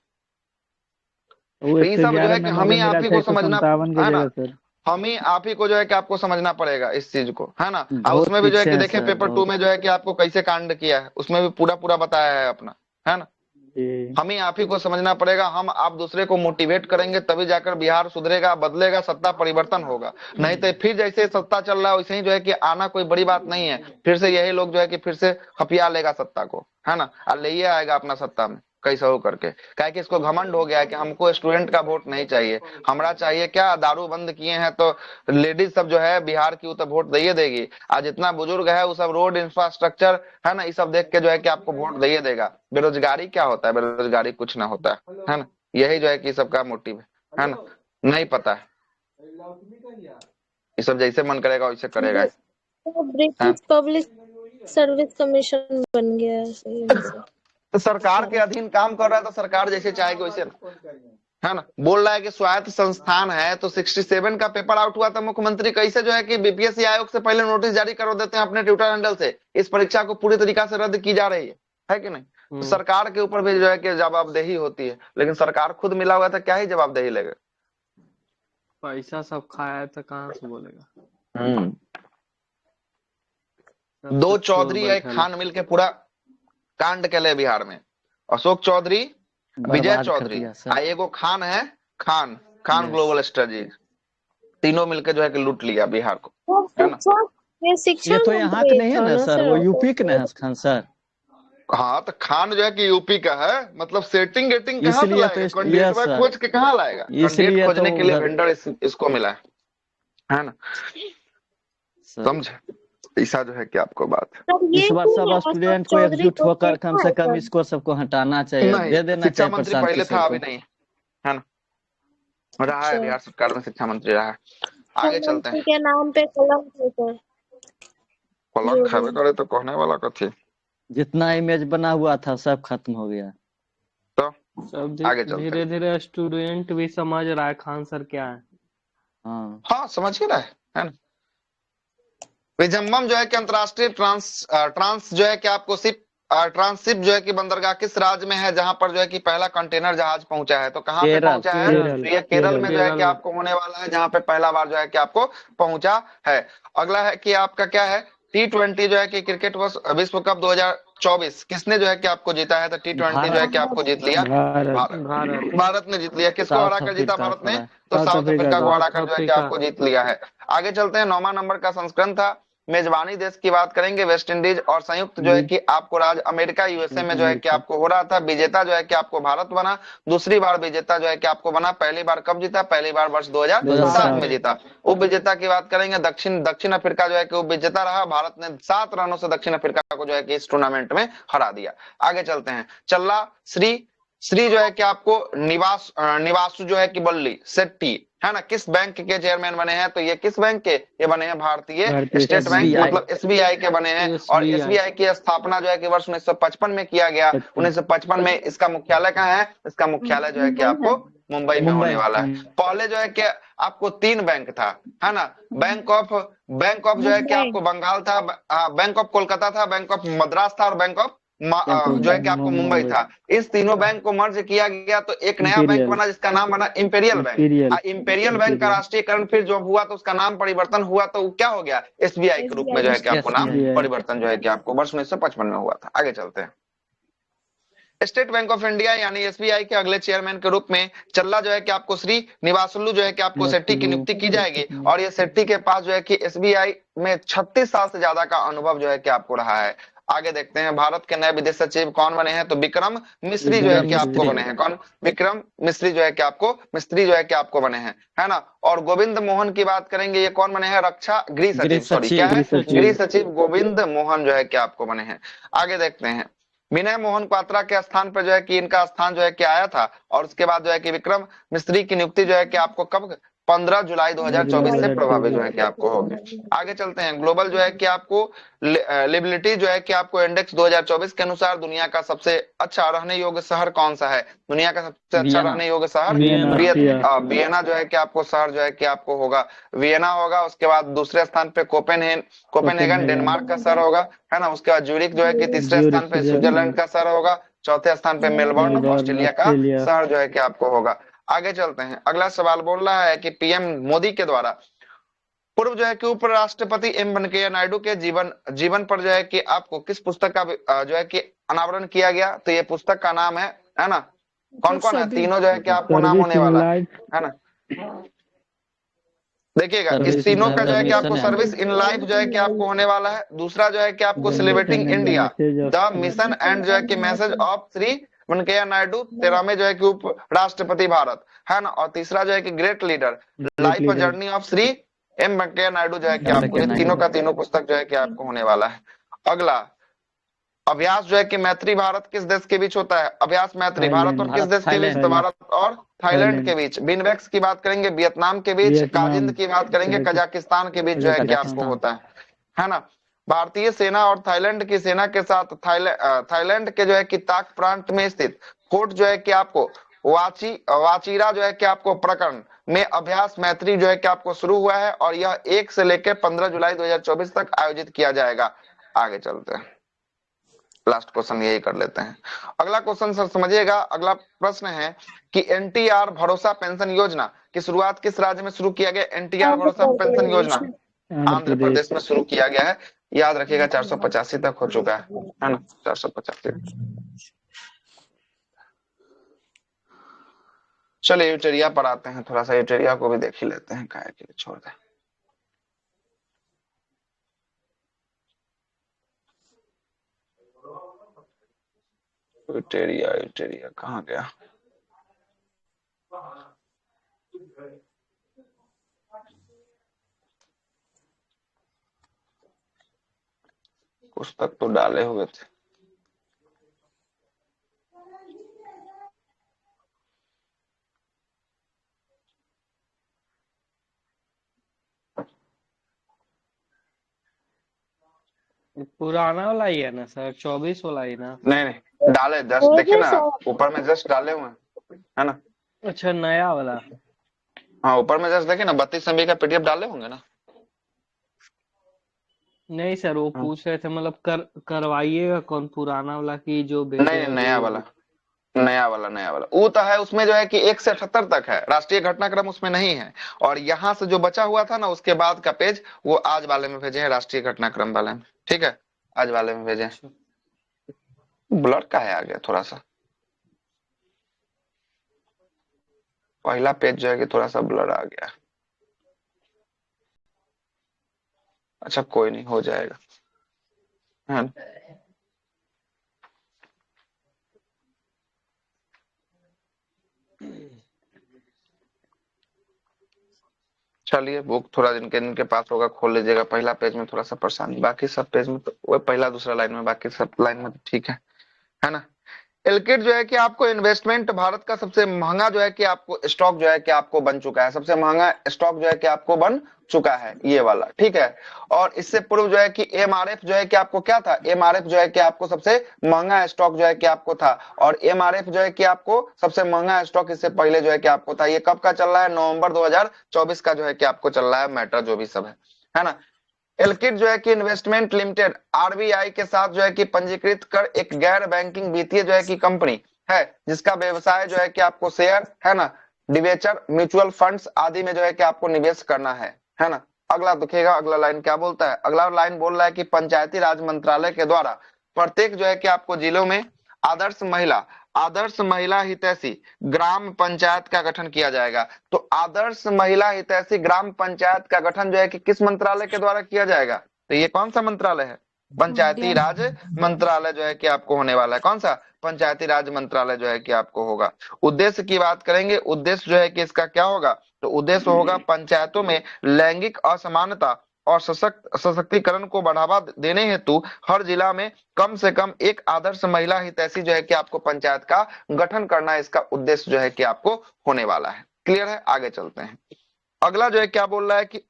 वो तो ये सब जो है 111 कि में हम ही आप ही को समझना, 157 की है ना, जगह सर। हम ही आप ही को जो है कि आपको समझना पड़ेगा इस चीज को, है ना। और बहुत उसमें भी जो है पीछे कि है देखे सर, पेपर 2 बहुत। में जो है कि आपको कैसे कांड किया है, उसमें भी पूरा पूरा बताया है अपना, है ना। जी। हम ही आप ही को समझना पड़ेगा, हम आप दूसरे को मोटिवेट करेंगे तभी जाकर बिहार सुधरेगा, बदलेगा, सत्ता परिवर्तन होगा। नहीं तो फिर जैसे सत्ता चल रहा है वैसे ही जो है कि आना कोई बड़ी बात नहीं है, फिर से यही लोग जो है कि फिर से खपिया लेगा सत्ता को, है ना, और ले आएगा अपना सत्ता में कैसा हो करके। क्या कि इसको घमंड हो गया है कि हमको स्टूडेंट का वोट नहीं चाहिए, हमरा चाहिए क्या, दारू बंद किए हैं तो लेडीज सब जो है बिहार की वो तो वोट दे देगी, आज जितना बुजुर्ग है वो सब रोड इंफ्रास्ट्रक्चर, है ना, ये सब देख के जो है कि आपको वोट दे देगा। बेरोजगारी क्या होता है, बेरोजगारी कुछ ना होता है ना, यही जो है कि सबका मोटिव है ना, नहीं पता है, ये सब जैसे मन करेगा वैसे करेगा। तो ब्रिटिश पब्लिक सर्विस कमीशन बन गया है सही में सर। तो सरकार के अधीन काम कर रहा है तो सरकार जैसे चाहेगी वैसे, है ना। बोल रहा है कि स्वायत्त संस्थान है, तो 67 का पेपर आउट हुआ था, मुख्यमंत्री कैसे जो है कि बीपीएससी आयोग से पहले नोटिस जारी करो देते हैं अपने ट्विटर हैंडल से, इस परीक्षा को पूरी तरीका से रद्द की जा रही है कि नहीं। तो सरकार के ऊपर भी जो है कि जवाबदेही होती है, लेकिन सरकार खुद मिला हुआ था, क्या ही जवाबदेही लेगा, पैसा सब खाया है तो कहाँ से बोलेगा। सब 2 तो चोर चौधरी है बैठल। खान मिल के पूरा कांड के लिए बिहार में, अशोक चौधरी, विजय बर्बाद कर चौधरी, दिया सर। आ एगो खान है, खान Yes. ग्लोबल स्ट्रेटजी, तीनों मिलकर जो है कि लूट लिया बिहार को, है ना। ये शिक्षा ये तो यहाँ के मंत्री नहीं है था ना ना सर, वो यूपी के नहीं है खान सर, हाँ तो खान जो है कि यूपी का है, मतलब सेटिंग गेटिंग कहाँ से इसलिए लाएगा, तो कैंडिडेट सर, खोज के कहाँ लाएगा, इसलिए कैंडिडेट खोजने तो के लिए उधर- वेंडर इसको मिला है ना, सर। समझे। ऐसा जो है कि आपको बात सर ये इस बार क्यों सब है? अशोक स्टूडेंट को चौधरी एकजुट को होकर कम देखा से है कम सर? इसको सबको हटाना चाहिए, नहीं, दे देना शिक्षा चाहिए मंत्री प्रशांत पहले किशोर था, को। अभी नहीं, है ना, रहा है अच्छा। बिहार सरकार में शिक्षा मंत्री रहा है। आगे चलते हैं। के नाम पे कलम है सर। पलक खावे करे तो कहने वाला कथी। जितना इमेज बना हुआ था सब खत्म हो गया। तो सब आगे चलते धीरे हैं। धीरे स्टूडेंट भी समझ रहा है खान सर क्या है। हाँ हाँ समझ ही रहा है ना। विजम्बम जो है कि अंतरराष्ट्रीय ट्रांस जो है कि आपको शिप ट्रांसशिप जो है कि बंदरगाह किस राज्य में है जहां पर जो है कि पहला कंटेनर जहाज पहुंचा है, तो कहां पे केरल। पहुंचा है, केरल तो ये केरल में जो है कि केरल आपको होने वाला है, जहां पे पहला बार जो है कि आपको पहुंचा है। अगला है कि आपका क्या है, T20 जो है कि क्रिकेट विश्व कप 2024 किसने जो है कि आपको जीता है, तो T20 जो है भारत। कि आपको जीत लिया भारत भारत। भारत ने जीत लिया। किसको हरा साउथ कर जीता अफ्रीका भारत ने, हरा। तो साउथ साउथ अफ्रीका अफ्रीका को को। हरा कर साउथ जो है कि अफ्रीका आपको जीत लिया है। आगे चलते हैं। 9वां नंबर का संस्करण था। मेजबानी देश की बात करेंगे वेस्ट इंडीज और संयुक्त जो है कि आपको राज्य अमेरिका यूएसए में जो है कि आपको हो रहा था। विजेता जो है कि आपको भारत बना। दूसरी बार विजेता जो है कि आपको बना। पहली बार कब जीता, पहली बार वर्ष 2007 में जीता। उप विजेता की बात करेंगे दक्षिण अफ्रीका जो है कि उप विजेता रहा। भारत ने 7 रनों से दक्षिण अफ्रीका को जो है कि इस टूर्नामेंट में हरा दिया। आगे चलते हैं। चल्ला श्री श्री जो है कि आपको निवासु जो है कि बल्ली सेट्टी है ना, किस बैंक के चेयरमैन बने हैं, तो ये किस बैंक के, ये बने हैं भारतीय स्टेट बैंक SBI। मतलब एसबीआई के बने हैं। और SBI एसबीआई की स्थापना जो है कि वर्ष 1955 में किया गया। 1955 में इसका मुख्यालय कहाँ है, इसका मुख्यालय जो है कि आपको मुंबई में होने वाला है। पहले जो है कि आपको 3 बैंक था, है ना। बैंक ऑफ जो है कि आपको बंगाल था, बैंक ऑफ कोलकाता था, बैंक ऑफ मद्रास था और बैंक ऑफ जो है कि आपको मुंबई था। इस तीनों बैंक को मर्ज किया गया तो एक नया बैंक बना जिसका नाम बना इंपेरियल बैंक। इंपेरियल बैंक का राष्ट्रीयकरण फिर जो हुआ तो उसका नाम परिवर्तन हुआ तो क्या हो गया, एसबीआई के रूप में जो है कि आपको नाम परिवर्तन जो है कि आपको वर्ष 1955 में हुआ था। आगे चलते हैं। स्टेट बैंक ऑफ इंडिया यानी एसबीआई के अगले चेयरमैन के रूप में चल्ला जो है कि आपको श्री निवासुल्लू जो है कि आपको सेट्टी की नियुक्ति की जाएगी। और ये सेट्टी के पास जो है कि एसबीआई में 36 साल से ज्यादा का अनुभव जो है कि आपको रहा है। आगे देखते हैं भारत के नए विदेश सचिव कौन बने हैं, तो विक्रम मिस्री जो है कि आपको बने हैं। कौन, विक्रम मिस्री जो है कि आपको मिस्त्री जो है कि आपको बने हैं, है ना। और गोविंद मोहन की बात करेंगे, ये कौन बने हैं, रक्षा गृह सचिव, सॉरी क्या है, गृह सचिव गोविंद मोहन जो है कि आपको बने हैं। आगे देखते हैं। विनय मोहन क्वात्रा के स्थान पर जो है कि इनका स्थान जो है कि आया था। और उसके बाद जो है कि विक्रम मिस्त्री की नियुक्ति जो है कि आपको कब, 15 जुलाई 2024 से प्रभावी जो है कि आपको होगी। आगे चलते हैं। ग्लोबल जो है कि आपको लिबिलिटी जो है कि आपको इंडेक्स 2024 के अनुसार दुनिया का सबसे अच्छा रहने योग्य शहर कौन सा है, दुनिया का सबसे अच्छा रहने योग्य शहर वियना जो है कि आपको शहर जो है कि आपको होगा वियना होगा। उसके बाद दूसरे स्थान पे कोपेनहेगन डेनमार्क का शहर होगा, है ना। उसके बाद ज्यूरिख जो है कि तीसरे स्थान पे स्विट्जरलैंड का शहर होगा। चौथे स्थान पे मेलबर्न ऑस्ट्रेलिया का शहर जो है कि आपको होगा। आगे चलते हैं। अगला सवाल बोल रहा है कि पीएम मोदी के द्वारा पूर्व जो है कि उपराष्ट्रपति एम वेंकैया नायडू के जीवन पर जो है कि आपको किस पुस्तक का जो है कि अनावरण किया गया, तो ये पुस्तक का नाम है ना। कौन कौन है, तीनों जो है कि आपको नाम होने वाला है ना। देखिएगा इस तीनों का जो है कि आपको सर्विस इन लाइफ जो है कि आपको होने वाला है। दूसरा जो है कि आपको celebrating India the mission and जो है कि मैसेज ऑफ श्री वेंकैया नायडू 13वें जो है कि उप राष्ट्रपति भारत, है ना। और तीसरा जो है कि great leader life journey of Shri M Venkaiah Naidu जो है कि आपको, ये तीनों का तीनों पुस्तक जो है कि आपको होने वाला है। अगला अभ्यास जो है कि मैत्री भारत किस देश के बीच होता है, अभ्यास मैत्री भारत और किस देश के बीच, तो भारत और थाईलैंड के बीच। बिनवेक्स की बात करेंगे वियतनाम के बीच। काजिंद की बात करेंगे कजाकिस्तान के बीच जो है कि आपको होता है ना। भारतीय सेना और थाईलैंड की सेना के साथ थाईलैंड के जो है कि ताक प्रांत में स्थित फोर्ट जो है कि आपको वाचीरा जो है कि आपको प्रकरण में अभ्यास मैत्री जो है कि आपको शुरू हुआ है। और यह 1 से लेकर 15 जुलाई 2024 तक आयोजित किया जाएगा। आगे चलते हैं, लास्ट क्वेश्चन यही कर लेते हैं। अगला क्वेश्चन सर समझिएगा। अगला प्रश्न है कि एनटीआर भरोसा पेंशन योजना की शुरुआत किस राज्य में शुरू किया गया। एनटीआर भरोसा पेंशन योजना आंध्र प्रदेश में शुरू किया गया है। याद रखिएगा 485 तक हो चुका है ना, 485। चलिए यूटेरिया पर आते हैं, थोड़ा सा यूटेरिया को भी देख ही लेते हैं, काहे के लिए छोड़ दें। यूटेरिया कहाँ गया। पुस्तक तो डाले हुए थे। पुराना वाला ही है ना सर, 24 वाला ही ना? नहीं नहीं, डाले जस्ट देखिए ना, ऊपर में जस्ट डाले हुए हैं, है ना। अच्छा, नया वाला। हाँ ऊपर में जस्ट देखिए ना, 32 MB का पीडीएफ डाले होंगे ना। नहीं सर, वो हाँ। पूछ रहे थे मतलब करवाइएगा कौन, पुराना वाला की जो नहीं भेजे नहीं, नया वाला, नया वाला, नया वाला वो तो है। उसमें जो है कि 1 से 78 तक है, राष्ट्रीय घटनाक्रम उसमें नहीं है। और यहाँ से जो बचा हुआ था ना उसके बाद का पेज, वो आज वाले में भेजे हैं, राष्ट्रीय घटनाक्रम वाले में। ठीक है, आज वाले में भेजे हैं। ब्लर का है आ गया थोड़ा सा, पहला पेज जो है कि थोड़ा सा ब्लर आ गया। अच्छा कोई नहीं, हो जाएगा, है ना। चलिए बुक थोड़ा जिनके पास होगा खोल लीजिएगा, पहला पेज में थोड़ा सा परेशानी, बाकी सब पेज में तो वो पहला दूसरा लाइन में, बाकी सब लाइन में तो ठीक है ना। एलकिट जो है कि आपको इन्वेस्टमेंट, भारत का सबसे महंगा जो है कि आपको स्टॉक जो है कि आपको बन चुका है, सबसे महंगा स्टॉक जो है कि आपको बन चुका है ये वाला। ठीक है, और इससे पूर्व जो है कि एमआरएफ जो है कि आपको क्या था, एमआरएफ जो है कि आपको सबसे महंगा स्टॉक जो है कि आपको था, और एमआरएफ जो है कि आपको सबसे महंगा स्टॉक इससे पहले जो है कि आपको था। ये कब का चल रहा है, नवंबर 2024 का जो है कि आपको चल रहा है मैटर, जो भी सब है ना। एलकिट जो है कि इन्वेस्टमेंट लिमिटेड आरबीआई के साथ जो है कि पंजीकृत कर एक गैर बैंकिंग वित्तीय जो है कि कंपनी है, जिसका व्यवसाय जो है कि आपको शेयर, है ना, डिवेचर, म्यूचुअल फंड्स आदि में जो है कि आपको निवेश करना है ना। अगला देखिएगा, अगला लाइन क्या बोलता है। अगला लाइन बोल रहा है कि पंचायती राज मंत्रालय के द्वारा प्रत्येक जो है कि आपको जिलों में आदर्श महिला हितैषी ग्राम पंचायत का गठन किया जाएगा। तो आदर्श महिला हितैषी ग्राम पंचायत का गठन जो है कि किस मंत्रालय के द्वारा किया जाएगा, तो ये कौन सा मंत्रालय है, पंचायती राज मंत्रालय जो है कि आपको होने वाला है। कौन सा, पंचायती राज मंत्रालय जो है कि आपको होगा। उद्देश्य की बात करेंगे, उद्देश्य जो है कि इसका क्या होगा, तो उद्देश्य होगा पंचायतों में लैंगिक असमानता और सशक्तिकरण को बढ़ावा देने हेतु हर जिला में कम से कम एक आदर्श महिला हितैषी जो है कि आपको पंचायत का गठन करना, इसका उद्देश्य जो है कि आपको होने वाला है। क्लियर है, आगे चलते हैं। अगला जो है क्या बोल रहा है कि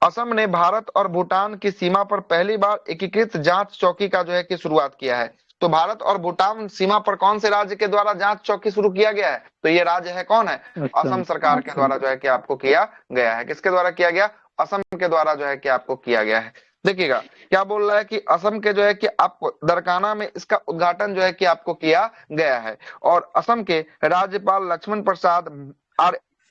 असम ने भारत और भूटान की सीमा पर पहली बार एकीकृत जांच चौकी का जो है कि शुरुआत किया है। तो भारत और भूटान सीमा पर कौन से राज्य के द्वारा जांच चौकी शुरू किया गया है, तो ये राज्य है कौन है, असम सरकार के द्वारा जो है कि आपको किया गया है। किसके द्वारा किया गया, असम के द्वारा जो है कि आपको किया गया है। देखिएगा क्या बोल रहा है कि असम के जो है कि आपको दरकाना में इसका उद्घाटन जो है कि आपको किया गया है। और असम के राज्यपाल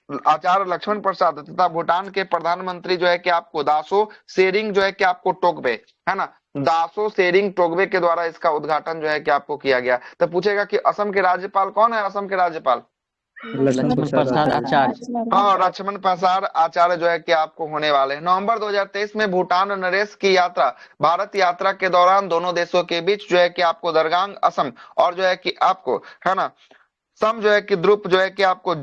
आचार्य लक्ष्मण प्रसाद तथा भूटान के प्रधानमंत्री जो है कि आपको दासो सेरिंग जो है कि आपको टोकबे, है ना, दासो सेरिंग टोकबे के द्वारा इसका उद्घाटन जो है कि आपको किया गया। तो पूछेगा कि असम के राज्यपाल कौन है, असम के राज्यपाल लक्ष्मण प्रसाद आचार्य। हाँ, लक्ष्मण प्रसाद आचार्य जो है कि आपको होने वाले हैं। नवंबर 2023 में भूटान नरेश की यात्रा, भारत यात्रा के दौरान दोनों देशों के बीच जो है कि आपको दरगांग असम और जो है कि आपको, है ना, सम जो है कि द्रुप जो है कि आपको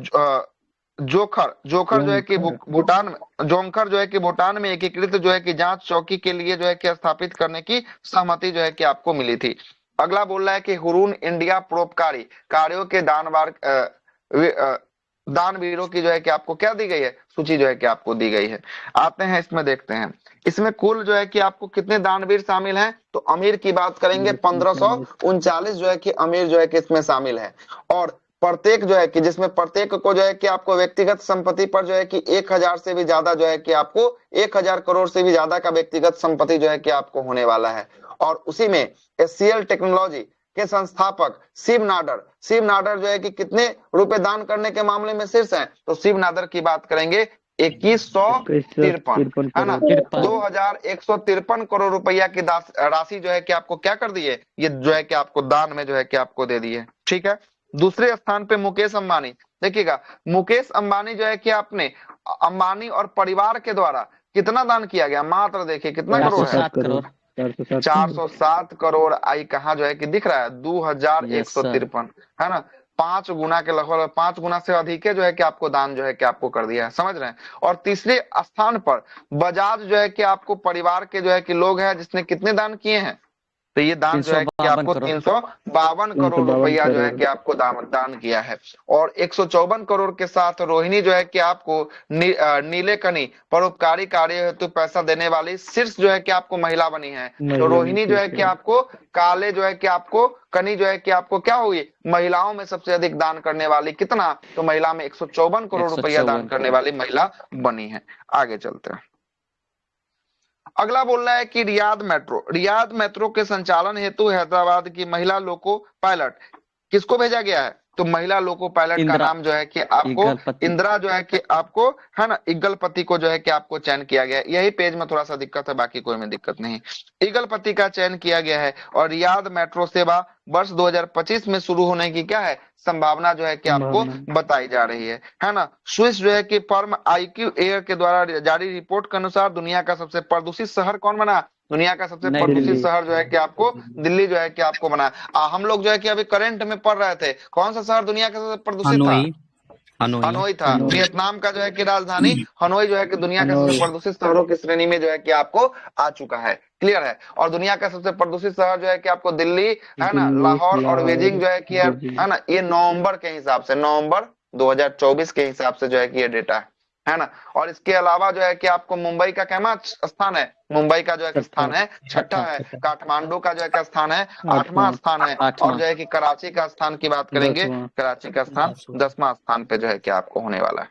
जोखर जो है कि भूटान में, जोंखर जो है कि भूटान में एकीकृत जो है कि जांच चौकी के लिए जो है कि स्थापित करने की सहमति जो है कि आपको मिली थी। अगला बोल रहा है कि हुरून इंडिया परोपकारी कार्यों के दानवीरों की जो है कि आपको क्या दी गई है, सूची जो है कि आपको दी गई है। आते हैं इसमें, देखते हैं इसमें कुल जो है कि आपको कितने दानवीर शामिल हैं। तो अमीर की बात करेंगे 1539 जो है कि अमीर जो है कि इसमें शामिल है। और प्रत्येक जो है कि जिसमें प्रत्येक को जो है कि आपको व्यक्तिगत संपत्ति पर जो है कि 1000 से भी ज्यादा जो है कि आपको 1000 करोड़ से भी ज्यादा का व्यक्तिगत संपत्ति जो है कि आपको होने वाला है। और उसी में एचसीएल टेक्नोलॉजी के संस्थापक शिव नाडर जो है कि कितने रुपए दान करने के मामले में शीर्ष हैं, तो शिव नाडर की बात करेंगे 2153, है ना, 2153 करोड़ रुपया की राशि जो है कि आपको क्या कर दी है, ये जो है कि आपको दान में जो है कि आपको दे दी है। ठीक है, दूसरे स्थान पे मुकेश अंबानी। देखिएगा मुकेश अंबानी जो है कि आपने अंबानी और परिवार के द्वारा कितना दान किया गया, मात्र देखिए कितना करोड़ है, 407 करोड़। आई कहाँ जो है कि दिख रहा है 2153, है ना, 5 गुना के लगभग, 5 गुना से अधिक जो है कि आपको दान जो है कि आपको कर दिया है, समझ रहे हैं। और तीसरे स्थान पर बजाज जो है कि आपको परिवार के जो है कि लोग हैं जिसने कितने दान किए हैं, तो ये दान जो है कि 352 आपको करोड़ 352 करोड़ रुपया जो है कि आपको दान किया है। और 154 करोड़ के साथ रोहिणी जो है कि आपको नीले कनी परोपकारी कार्य हेतु पैसा देने वाली शीर्ष जो है कि आपको महिला बनी है। तो रोहिणी जो है कि आपको काले जो है कि आपको कनी जो है कि आपको क्या हुई, महिलाओं में सबसे अधिक दान करने वाली, कितना, तो महिला में 154 करोड़ रुपया दान करने वाली महिला बनी है। आगे चलते हैं। अगला बोल रहा है कि रियाद मेट्रो के संचालन हेतु हैदराबाद की महिला लोको पायलट किसको भेजा गया है, तो महिला लोको पायलट का नाम जो है कि आपको इंदिरा जो है कि आपको है ना इगलपति को जो है कि आपको चयन किया गया है। यही पेज में थोड़ा सा दिक्कत है, बाकी कोई में दिक्कत नहीं। इगलपति का चयन किया गया है और रियाद मेट्रो सेवा वर्ष 2025 में शुरू होने की क्या है संभावना जो है कि आपको बताई जा रही है ना। स्विस जो है कि फर्म IQ एयर के द्वारा जारी रिपोर्ट के अनुसार दुनिया का सबसे प्रदूषित शहर कौन बना, दुनिया का सबसे प्रदूषित शहर जो है कि आपको दिल्ली जो है कि आपको बना। हम लोग जो है कि अभी करंट में पढ़ रहे थे, कौन सा शहर दुनिया का सबसे प्रदूषित था, हनोई था। वियतनाम का जो है कि राजधानी हनोई जो है कि दुनिया के सबसे प्रदूषित शहरों की श्रेणी में जो है कि आपको आ चुका है, क्लियर है। और दुनिया का सबसे प्रदूषित शहर जो है कि आपको दिल्ली है ना, लाहौर और बीजिंग जो है कि है ना, ये नवंबर के हिसाब से, नवंबर 2024 के हिसाब से जो है कि ये डेटा है ना। और इसके अलावा जो है कि आपको मुंबई का कैमा स्थान है, मुंबई का जो है स्थान है 6ठा है, काठमांडू का जो है स्थान है 8वां स्थान है, और जो है कि कराची का स्थान की बात करेंगे, कराची का स्थान 10वां स्थान पे जो है कि आपको होने वाला है।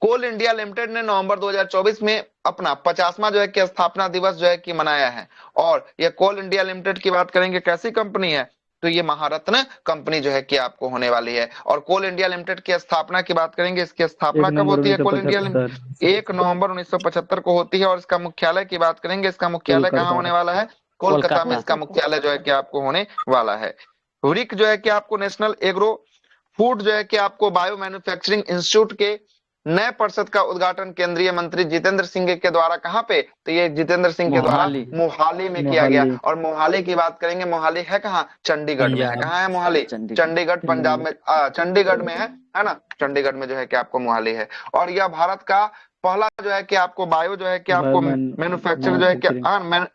कोल इंडिया लिमिटेड ने नवंबर 2024 में अपना 50वां जो है कि स्थापना दिवस जो है कि मनाया है। और ये कोल इंडिया लिमिटेड की बात करेंगे कैसी कंपनी है, तो ये महारत्न कंपनी जो है कि आपको होने वाली है। और कोल इंडिया लिमिटेड की स्थापना की बात करेंगे, इसकी स्थापना कब होती है, कोल इंडिया लिमिटेड 1 नवंबर 1975 को होती है। और इसका मुख्यालय की बात करेंगे, इसका मुख्यालय कहाँ होने वाला है, कोलकाता में इसका मुख्यालय जो है कि आपको होने वाला है। रिक जो है कि आपको नेशनल एग्रो फूड जो है कि आपको बायो मैन्युफैक्चरिंग इंस्टीट्यूट के नए परिषद का उद्घाटन केंद्रीय मंत्री जितेंद्र सिंह के द्वारा कहां पे, तो ये जितेंद्र सिंह के द्वारा मोहाली में किया गया। और मोहाली की बात करेंगे, मोहाली है कहाँ, चंडीगढ़ में है। कहाँ है मोहाली, चंडीगढ़ पंजाब में, चंडीगढ़ में है ना, चंडीगढ़ में जो है कि आपको मोहाली है। और यह भारत का पहला जो है कि आपको बायो जो है कि आपको मैन्युफैक्चरिंग जो है कि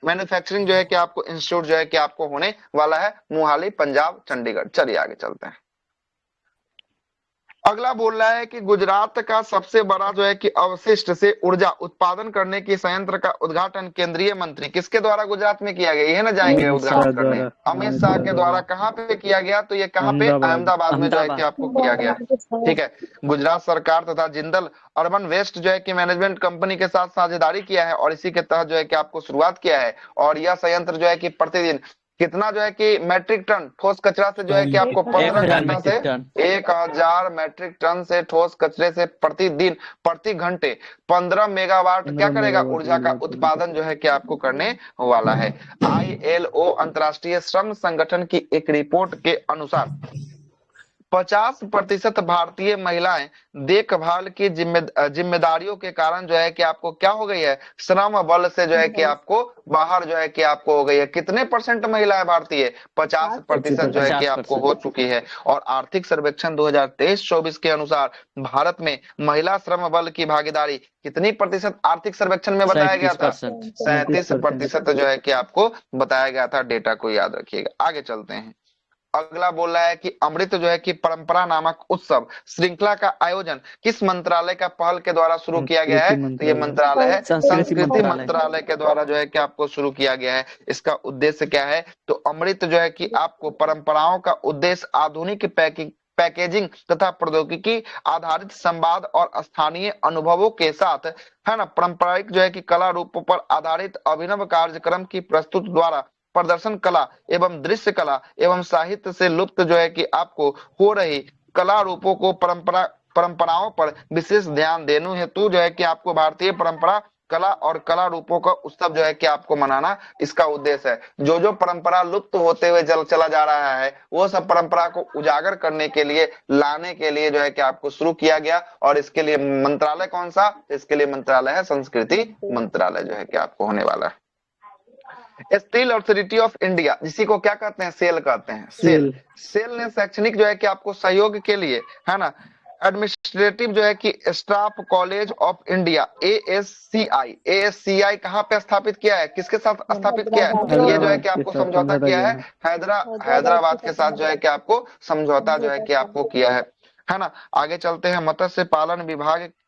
मैन्युफैक्चरिंग जो है कि आपको इंस्टीट्यूट जो है कि आपको होने वाला है, मोहाली पंजाब चंडीगढ़। चलिए आगे चलते हैं। अगला बोल रहा है कि गुजरात का सबसे बड़ा जो है कि अवशिष्ट से ऊर्जा उत्पादन करने की संयंत्र का उद्घाटन केंद्रीय मंत्री किसके द्वारा गुजरात में किया गया, ये ना जाएंगे उद्घाटन करने, अमित शाह के द्वारा। कहां पे किया गया, तो ये कहां पे, अहमदाबाद में जो है कि आपको किया गया, ठीक है। गुजरात सरकार तथा जिंदल अर्बन वेस्ट जो है कि मैनेजमेंट कंपनी के साथ साझेदारी किया है और इसी के तहत जो है कि आपको शुरुआत किया है। और यह संयंत्र जो है कि प्रतिदिन कितना जो है कि मैट्रिक टन ठोस कचरा से जो है कि आपको 15 घंटा से 1000 मैट्रिक टन से ठोस कचरे से प्रतिदिन प्रति घंटे 15 मेगावाट क्या करेगा, ऊर्जा का उत्पादन जो है कि आपको करने वाला है। ILO अंतर्राष्ट्रीय श्रम संगठन की एक रिपोर्ट के अनुसार 50% भारतीय महिलाएं देखभाल की जिम्मेदारियों के कारण जो है कि आपको क्या हो गई है, श्रम बल से जो है कि आपको बाहर जो है कि आपको हो गई है। कितने परसेंट महिलाएं भारतीय, 50% जो है कि आपको हो चुकी है। और आर्थिक सर्वेक्षण 2023-24 के अनुसार भारत में महिला श्रम बल की भागीदारी कितनी प्रतिशत आर्थिक सर्वेक्षण में बताया गया था, 37% जो है कि आपको बताया गया था। डेटा को याद रखिएगा। आगे चलते हैं। अगला बोल रहा है कि अमृत जो है कि परंपरा नामक उत्सव श्रृंखला का आयोजन किस मंत्रालय का पहल के द्वारा शुरू किया गया है, तो ये मंत्रालय है संस्कृति मंत्रालय के द्वारा जो है कि आपको शुरू किया गया है। इसका उद्देश्य क्या है, तो अमृत जो है कि आपको परंपराओं का उद्देश्य आधुनिक पैकेजिंग तथा प्रौद्योगिकी आधारित संवाद और स्थानीय अनुभवों के साथ है ना पारंपरिक जो है कि कला रूपों पर आधारित अभिनव कार्यक्रम की प्रस्तुत द्वारा प्रदर्शन कला एवं दृश्य कला एवं साहित्य से लुप्त जो है कि आपको हो रही कला रूपों को परंपराओं पर विशेष ध्यान देने हेतु जो है कि आपको भारतीय परंपरा कला और कला रूपों का उत्सव जो है कि आपको मनाना इसका उद्देश्य है। जो परंपरा लुप्त होते हुए चला जा रहा है वो सब परंपरा को उजागर करने के लिए, लाने के लिए जो है कि आपको शुरू किया गया। और इसके लिए मंत्रालय कौन सा, इसके लिए मंत्रालय है संस्कृति मंत्रालय जो है कि आपको होने वाला है। स्टील अथॉरिटी ऑफ इंडिया, जिसी को क्या कहते हैं, सेल कहते हैं, सेल ने शैक्षणिक जो है कि आपको सहयोग के लिए है ना एडमिनिस्ट्रेटिव जो है कि staff college of India, ASCI, ASCI कहाँ पे स्थापित किया है, किसके साथ स्थापित किया है? तो ये जो है कि आपको समझौता किया है हैदराबाद के साथ जो है कि आपको समझौता जो है कि आपको किया है ना। आगे चलते हैं। मत्स्य पालन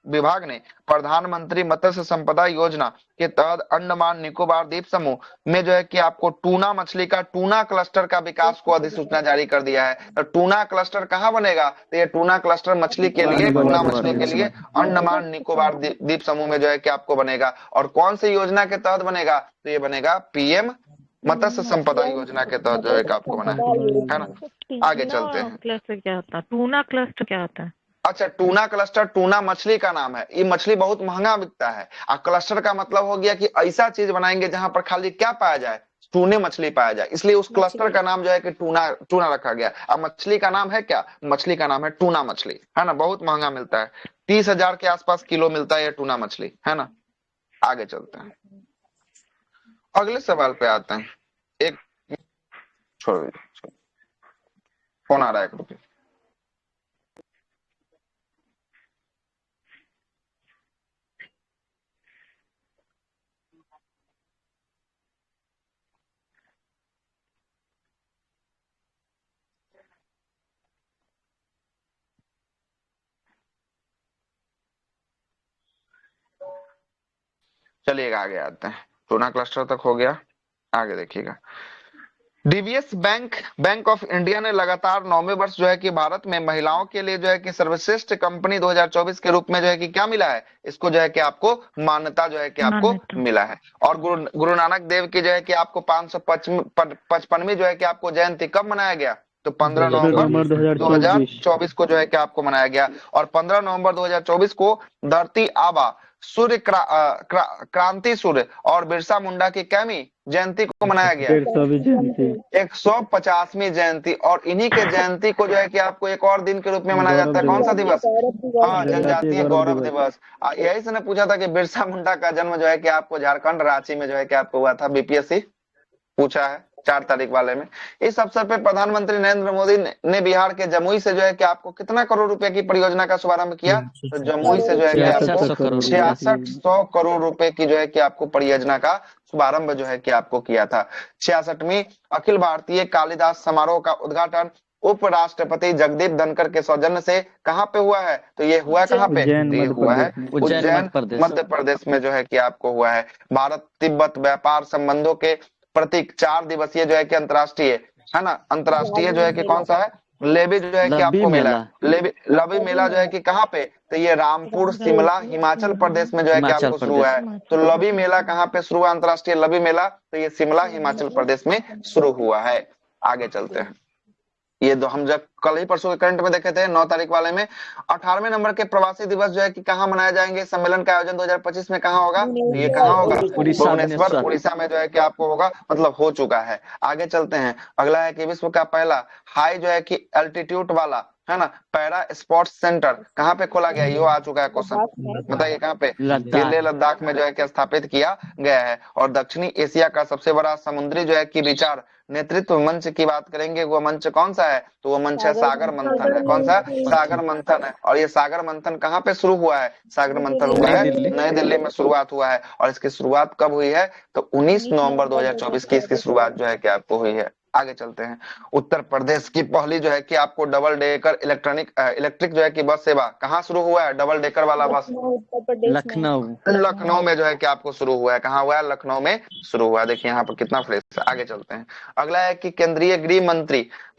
विभाग ने प्रधानमंत्री मत्स्य संपदा योजना के तहत अंडमान निकोबार द्वीप समूह में जो है कि आपको टूना मछली का टूना क्लस्टर का विकास को अधिसूचना जारी कर दिया है। तो टूना क्लस्टर कहाँ बनेगा? तो ये टूना क्लस्टर मछली के लिए, टूना मछली के लिए अंडमान निकोबार द्वीप समूह में जो है कि आपको बनेगा। और कौन सी योजना के तहत बनेगा? तो ये बनेगा PM मत्स्य संपदा योजना के तहत जो है कि आपको बना है ना। आगे चलते हैं। क्लस्टर क्या होता है? टूना क्लस्टर क्या होता है? अच्छा, टूना क्लस्टर टूना मछली का नाम है। ये मछली बहुत महंगा बिकता है। और क्लस्टर का मतलब हो गया कि ऐसा चीज बनाएंगे जहां पर खाली क्या पाया जाए? टूने मछली पाया जाए, इसलिए उस क्लस्टर का नाम जो है कि टूना रखा गया। अब मछली का नाम है क्या? मछली का नाम है टूना मछली, है ना। बहुत महंगा मिलता है, 30,000 के आसपास किलो मिलता है ये टूना मछली, है ना। आगे चलते हैं, अगले सवाल पे आते हैं। एक छोड़ दीजिए, फोन आ रहा है, एक रुपये। चलिएगा आगे आते हैं। टूना क्लस्टर तक हो गया, आगे देखिएगा। DBS बैंक ऑफ इंडिया ने लगातार 9वें वर्ष जो है कि भारत में महिलाओं के लिए जो है कि सर्वश्रेष्ठ कंपनी 2024 के रूप में जो है कि क्या मिला है? इसको जो है कि आपको मान्यता जो है कि आपको मिला है। और गुरु नानक देव की जो है कि आपको 555वीं जो है कि आपको जयंती कब मनाया गया? तो 15 नवंबर 2024 को जो है कि आपको मनाया गया। और 15 नवंबर 2024 को धरती आबा, सूर्य क्रांति सूर्य और बिरसा मुंडा की कैमी जयंती को मनाया गया, 150वीं जयंती। और इन्हीं के जयंती को जो है कि आपको एक और दिन के रूप में मनाया जाता है। कौन सा दिवस? हाँ, जनजातीय गौरव दिवस। यही से ने पूछा था कि बिरसा मुंडा का जन्म जो है कि आपको झारखंड रांची में जो है कि आपको हुआ था। BPSC पूछा है 4 तारीख वाले में। इस अवसर पर प्रधानमंत्री नरेंद्र मोदी ने बिहार के जमुई से जो है कि आपको कितना करोड़ रुपए की परियोजना का शुभारंभ किया? तो जमुई से जो है कि आपको 6600 करोड़ रुपए की जो है कि आपको परियोजना का शुभारंभ जो है कि आपको किया था। 66वीं अखिल भारतीय कालिदास समारोह का उद्घाटन उपराष्ट्रपति जगदीप धनखड़ के सौजन्य से कहाँ पे हुआ है? तो ये हुआ कहाँ पे? ये हुआ है उज्जैन मध्य प्रदेश में जो है कि आपको हुआ है। भारत तिब्बत व्यापार संबंधों के प्रतीक 4 दिवसीय जो है कि अंतरराष्ट्रीय, है ना, अंतरराष्ट्रीय जो है कि कौन सा है? लेवी जो है कि आपको मेला, लवी मेला जो है कि कहाँ पे? तो ये रामपुर शिमला हिमाचल प्रदेश में जो है कि आपको शुरू हुआ है। तो लवी मेला कहाँ पे शुरू हुआ? अंतरराष्ट्रीय लवी मेला तो ये शिमला हिमाचल प्रदेश में शुरू हुआ है। आगे चलते हैं। ये दो हम जब कल ही परसों के करंट में देखे थे 9 तारीख वाले में। 18वें नंबर के प्रवासी दिवस जो है कि कहाँ मनाए जाएंगे? सम्मेलन का आयोजन 2025 में कहाँ होगा? ये कहाँ होगा? भुवनेश्वर उड़ीसा में जो है कि आपको होगा, मतलब हो चुका है। आगे चलते हैं। अगला है कि विश्व का पहला हाई जो है कि एल्टीट्यूड वाला, है ना, पैरा स्पोर्ट्स सेंटर कहाँ पे खोला गया? ये आ चुका है क्वेश्चन, बताइए कहाँ पे? लेह लद्दाख में जो है कि स्थापित किया गया है। और दक्षिणी एशिया का सबसे बड़ा समुद्री जो है कि विचार नेतृत्व मंच की बात करेंगे, वो मंच कौन सा है? तो वो मंच है सागर मंथन है। कौन सा? सागर मंथन है। और ये सागर मंथन कहाँ पे शुरू हुआ है? सागर मंथन हुआ है नई दिल्ली में शुरुआत हुआ है। और इसकी शुरुआत कब हुई है? तो 19 नवंबर 2024 की इसकी शुरुआत जो है कि आपको हुई है। आगे चलते हैं। उत्तर प्रदेश की पहली जो है कि आपको डबल डेकर इलेक्ट्रिक जो है कि बस सेवा कहाँ शुरू हुआ है? डबल डेकर वाला बस लखनऊ में जो है कि आपको शुरू हुआ है। कहाँ हुआ है? लखनऊ में शुरू हुआ है। देखिए यहाँ पर कितना फ्रेश है। आगे चलते हैं। अगला है कि केंद्रीय गृह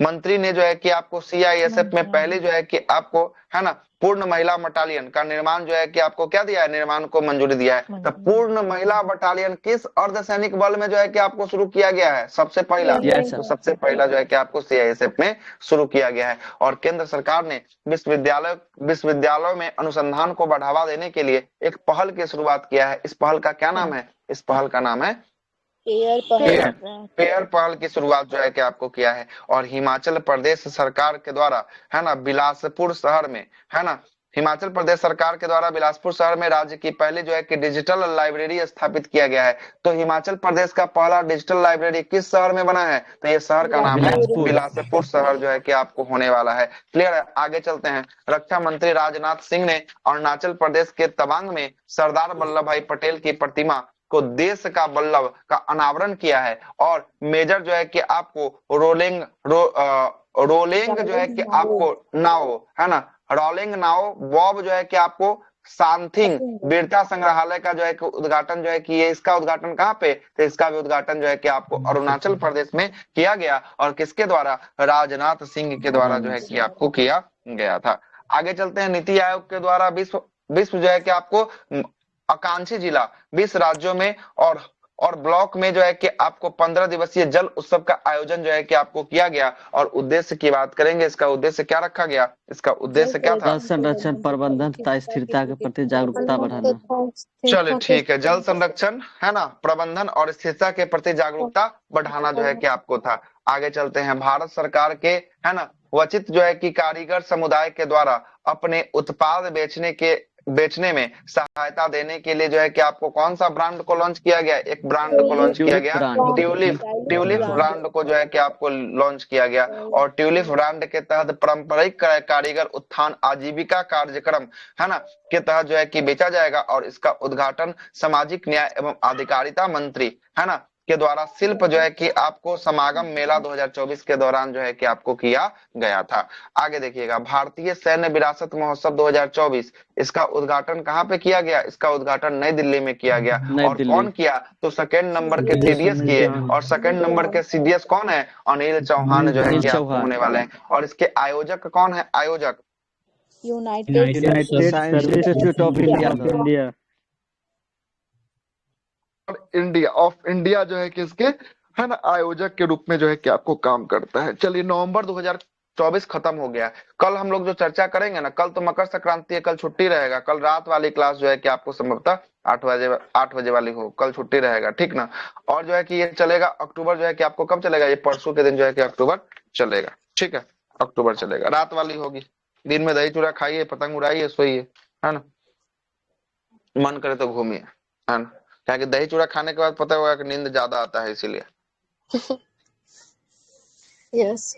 मंत्री ने जो है कि आपको CISF में पहले जो है कि आपको, है ना, पूर्ण महिला बटालियन का निर्माण जो है कि आपको क्या दिया है? निर्माण को मंजूरी दिया है। तो पूर्ण महिला बटालियन किस अर्धसैनिक बल में जो है कि आपको शुरू किया गया है? सबसे पहला तो सबसे पहला जो है कि आपको CISF में शुरू किया गया है। और केंद्र सरकार ने विश्वविद्यालयों में अनुसंधान को बढ़ावा देने के लिए एक पहल की शुरुआत किया है। इस पहल का क्या नाम है? इस पहल का नाम है पेयर पहल की शुरुआत जो है कि आपको किया है। और हिमाचल प्रदेश सरकार के द्वारा, है ना, बिलासपुर शहर में, है ना, हिमाचल प्रदेश सरकार के द्वारा बिलासपुर शहर में राज्य की पहली जो है कि डिजिटल लाइब्रेरी स्थापित किया गया है। तो हिमाचल प्रदेश का पहला डिजिटल लाइब्रेरी किस शहर में बना है? तो ये शहर का नाम है बिलासपुर शहर जो है कि आपको होने वाला है। क्लियर है? आगे चलते हैं। रक्षा मंत्री राजनाथ सिंह ने अरुणाचल प्रदेश के तवांग में सरदार वल्लभ भाई पटेल की प्रतिमा को देश का वल्लभ का अनावरण किया है। और मेजर जो है कि आपको रोलिंग जो है कि आपको नाव है ना, रोलिंग नाव बॉब जो है कि आपको सांथिंग वीरता संग्रहालय का जो है कि उद्घाटन जो है कि ये इसका उद्घाटन कहाँ पे? तो इसका भी उद्घाटन जो है कि आपको अरुणाचल प्रदेश में किया गया। और किसके द्वारा? राजनाथ सिंह के द्वारा जो है कि आपको किया गया था। आगे चलते हैं। नीति आयोग के द्वारा विश्व जो है कि आपको आकांक्षी जिला 20 राज्यों में और ब्लॉक में जो है कि आपको 15 दिवसीय जल उत्सव का आयोजन जो है कि आपको किया गया। और उद्देश्य की बात करेंगे, इसका उद्देश्य क्या रखा गया? इसका उद्देश्य क्या था? जल संरक्षण, प्रबंधन तथा स्थिरता के प्रति जागरूकता बढ़ाना। चलिए ठीक है, जल संरक्षण है ना, प्रबंधन और स्थिरता के प्रति जागरूकता बढ़ाना जो है कि आपको था। आगे चलते हैं। भारत सरकार के है ना वचित जो है कि कारीगर समुदाय के द्वारा अपने उत्पाद बेचने में सहायता देने के लिए जो है कि आपको कौन सा ब्रांड को लॉन्च किया गया? एक ब्रांड को लॉन्च किया गया, ट्यूलिप ब्रांड को जो है कि आपको लॉन्च किया गया। और ट्यूलिप ब्रांड के तहत पारंपरिक कारीगर उत्थान आजीविका कार्यक्रम है ना के तहत जो है कि बेचा जाएगा। और इसका उद्घाटन सामाजिक न्याय एवं अधिकारिता मंत्री है ना के द्वारा शिल्प जो है कि आपको समागम मेला 2024 के दौरान जो है कि आपको किया गया था। आगे देखिएगा। भारतीय सैन्य विरासत महोत्सव 2024, इसका उद्घाटन कहाँ पे किया गया? इसका उद्घाटन नई दिल्ली में किया गया। और कौन किया? तो सेकंड नंबर के सीडीएस किए। और सेकंड नंबर के सीडीएस कौन है? अनिल चौहान जो है कि आपको होने वाले हैं। और इसके आयोजक कौन है? आयोजक United science institute of India. India जो है कि इसके है ना आयोजक के रूप में जो है कि आपको काम करता है। चलिए, नवंबर 2024 खत्म हो गया। कल हम लोग जो चर्चा करेंगे ना, कल तो मकर संक्रांति है, कल छुट्टी रहेगा। कल रात वाली क्लास जो है कि आपको संभवतः 8 बजे वाली हो, कल छुट्टी रहेगा, ठीक ना। और जो है कि ये चलेगा अक्टूबर जो है कि आपको कब चलेगा? ये परसों के दिन जो है कि अक्टूबर चलेगा, ठीक है। अक्टूबर चलेगा, रात वाली होगी। दिन में दही चूड़ा खाइए, पतंग उड़ाइए, सोइए, है ना। मन करे तो घूमिए, है ना। क्या कि दही चूड़ा खाने के बाद पता होगा कि नींद ज्यादा आता है, इसीलिए। यस।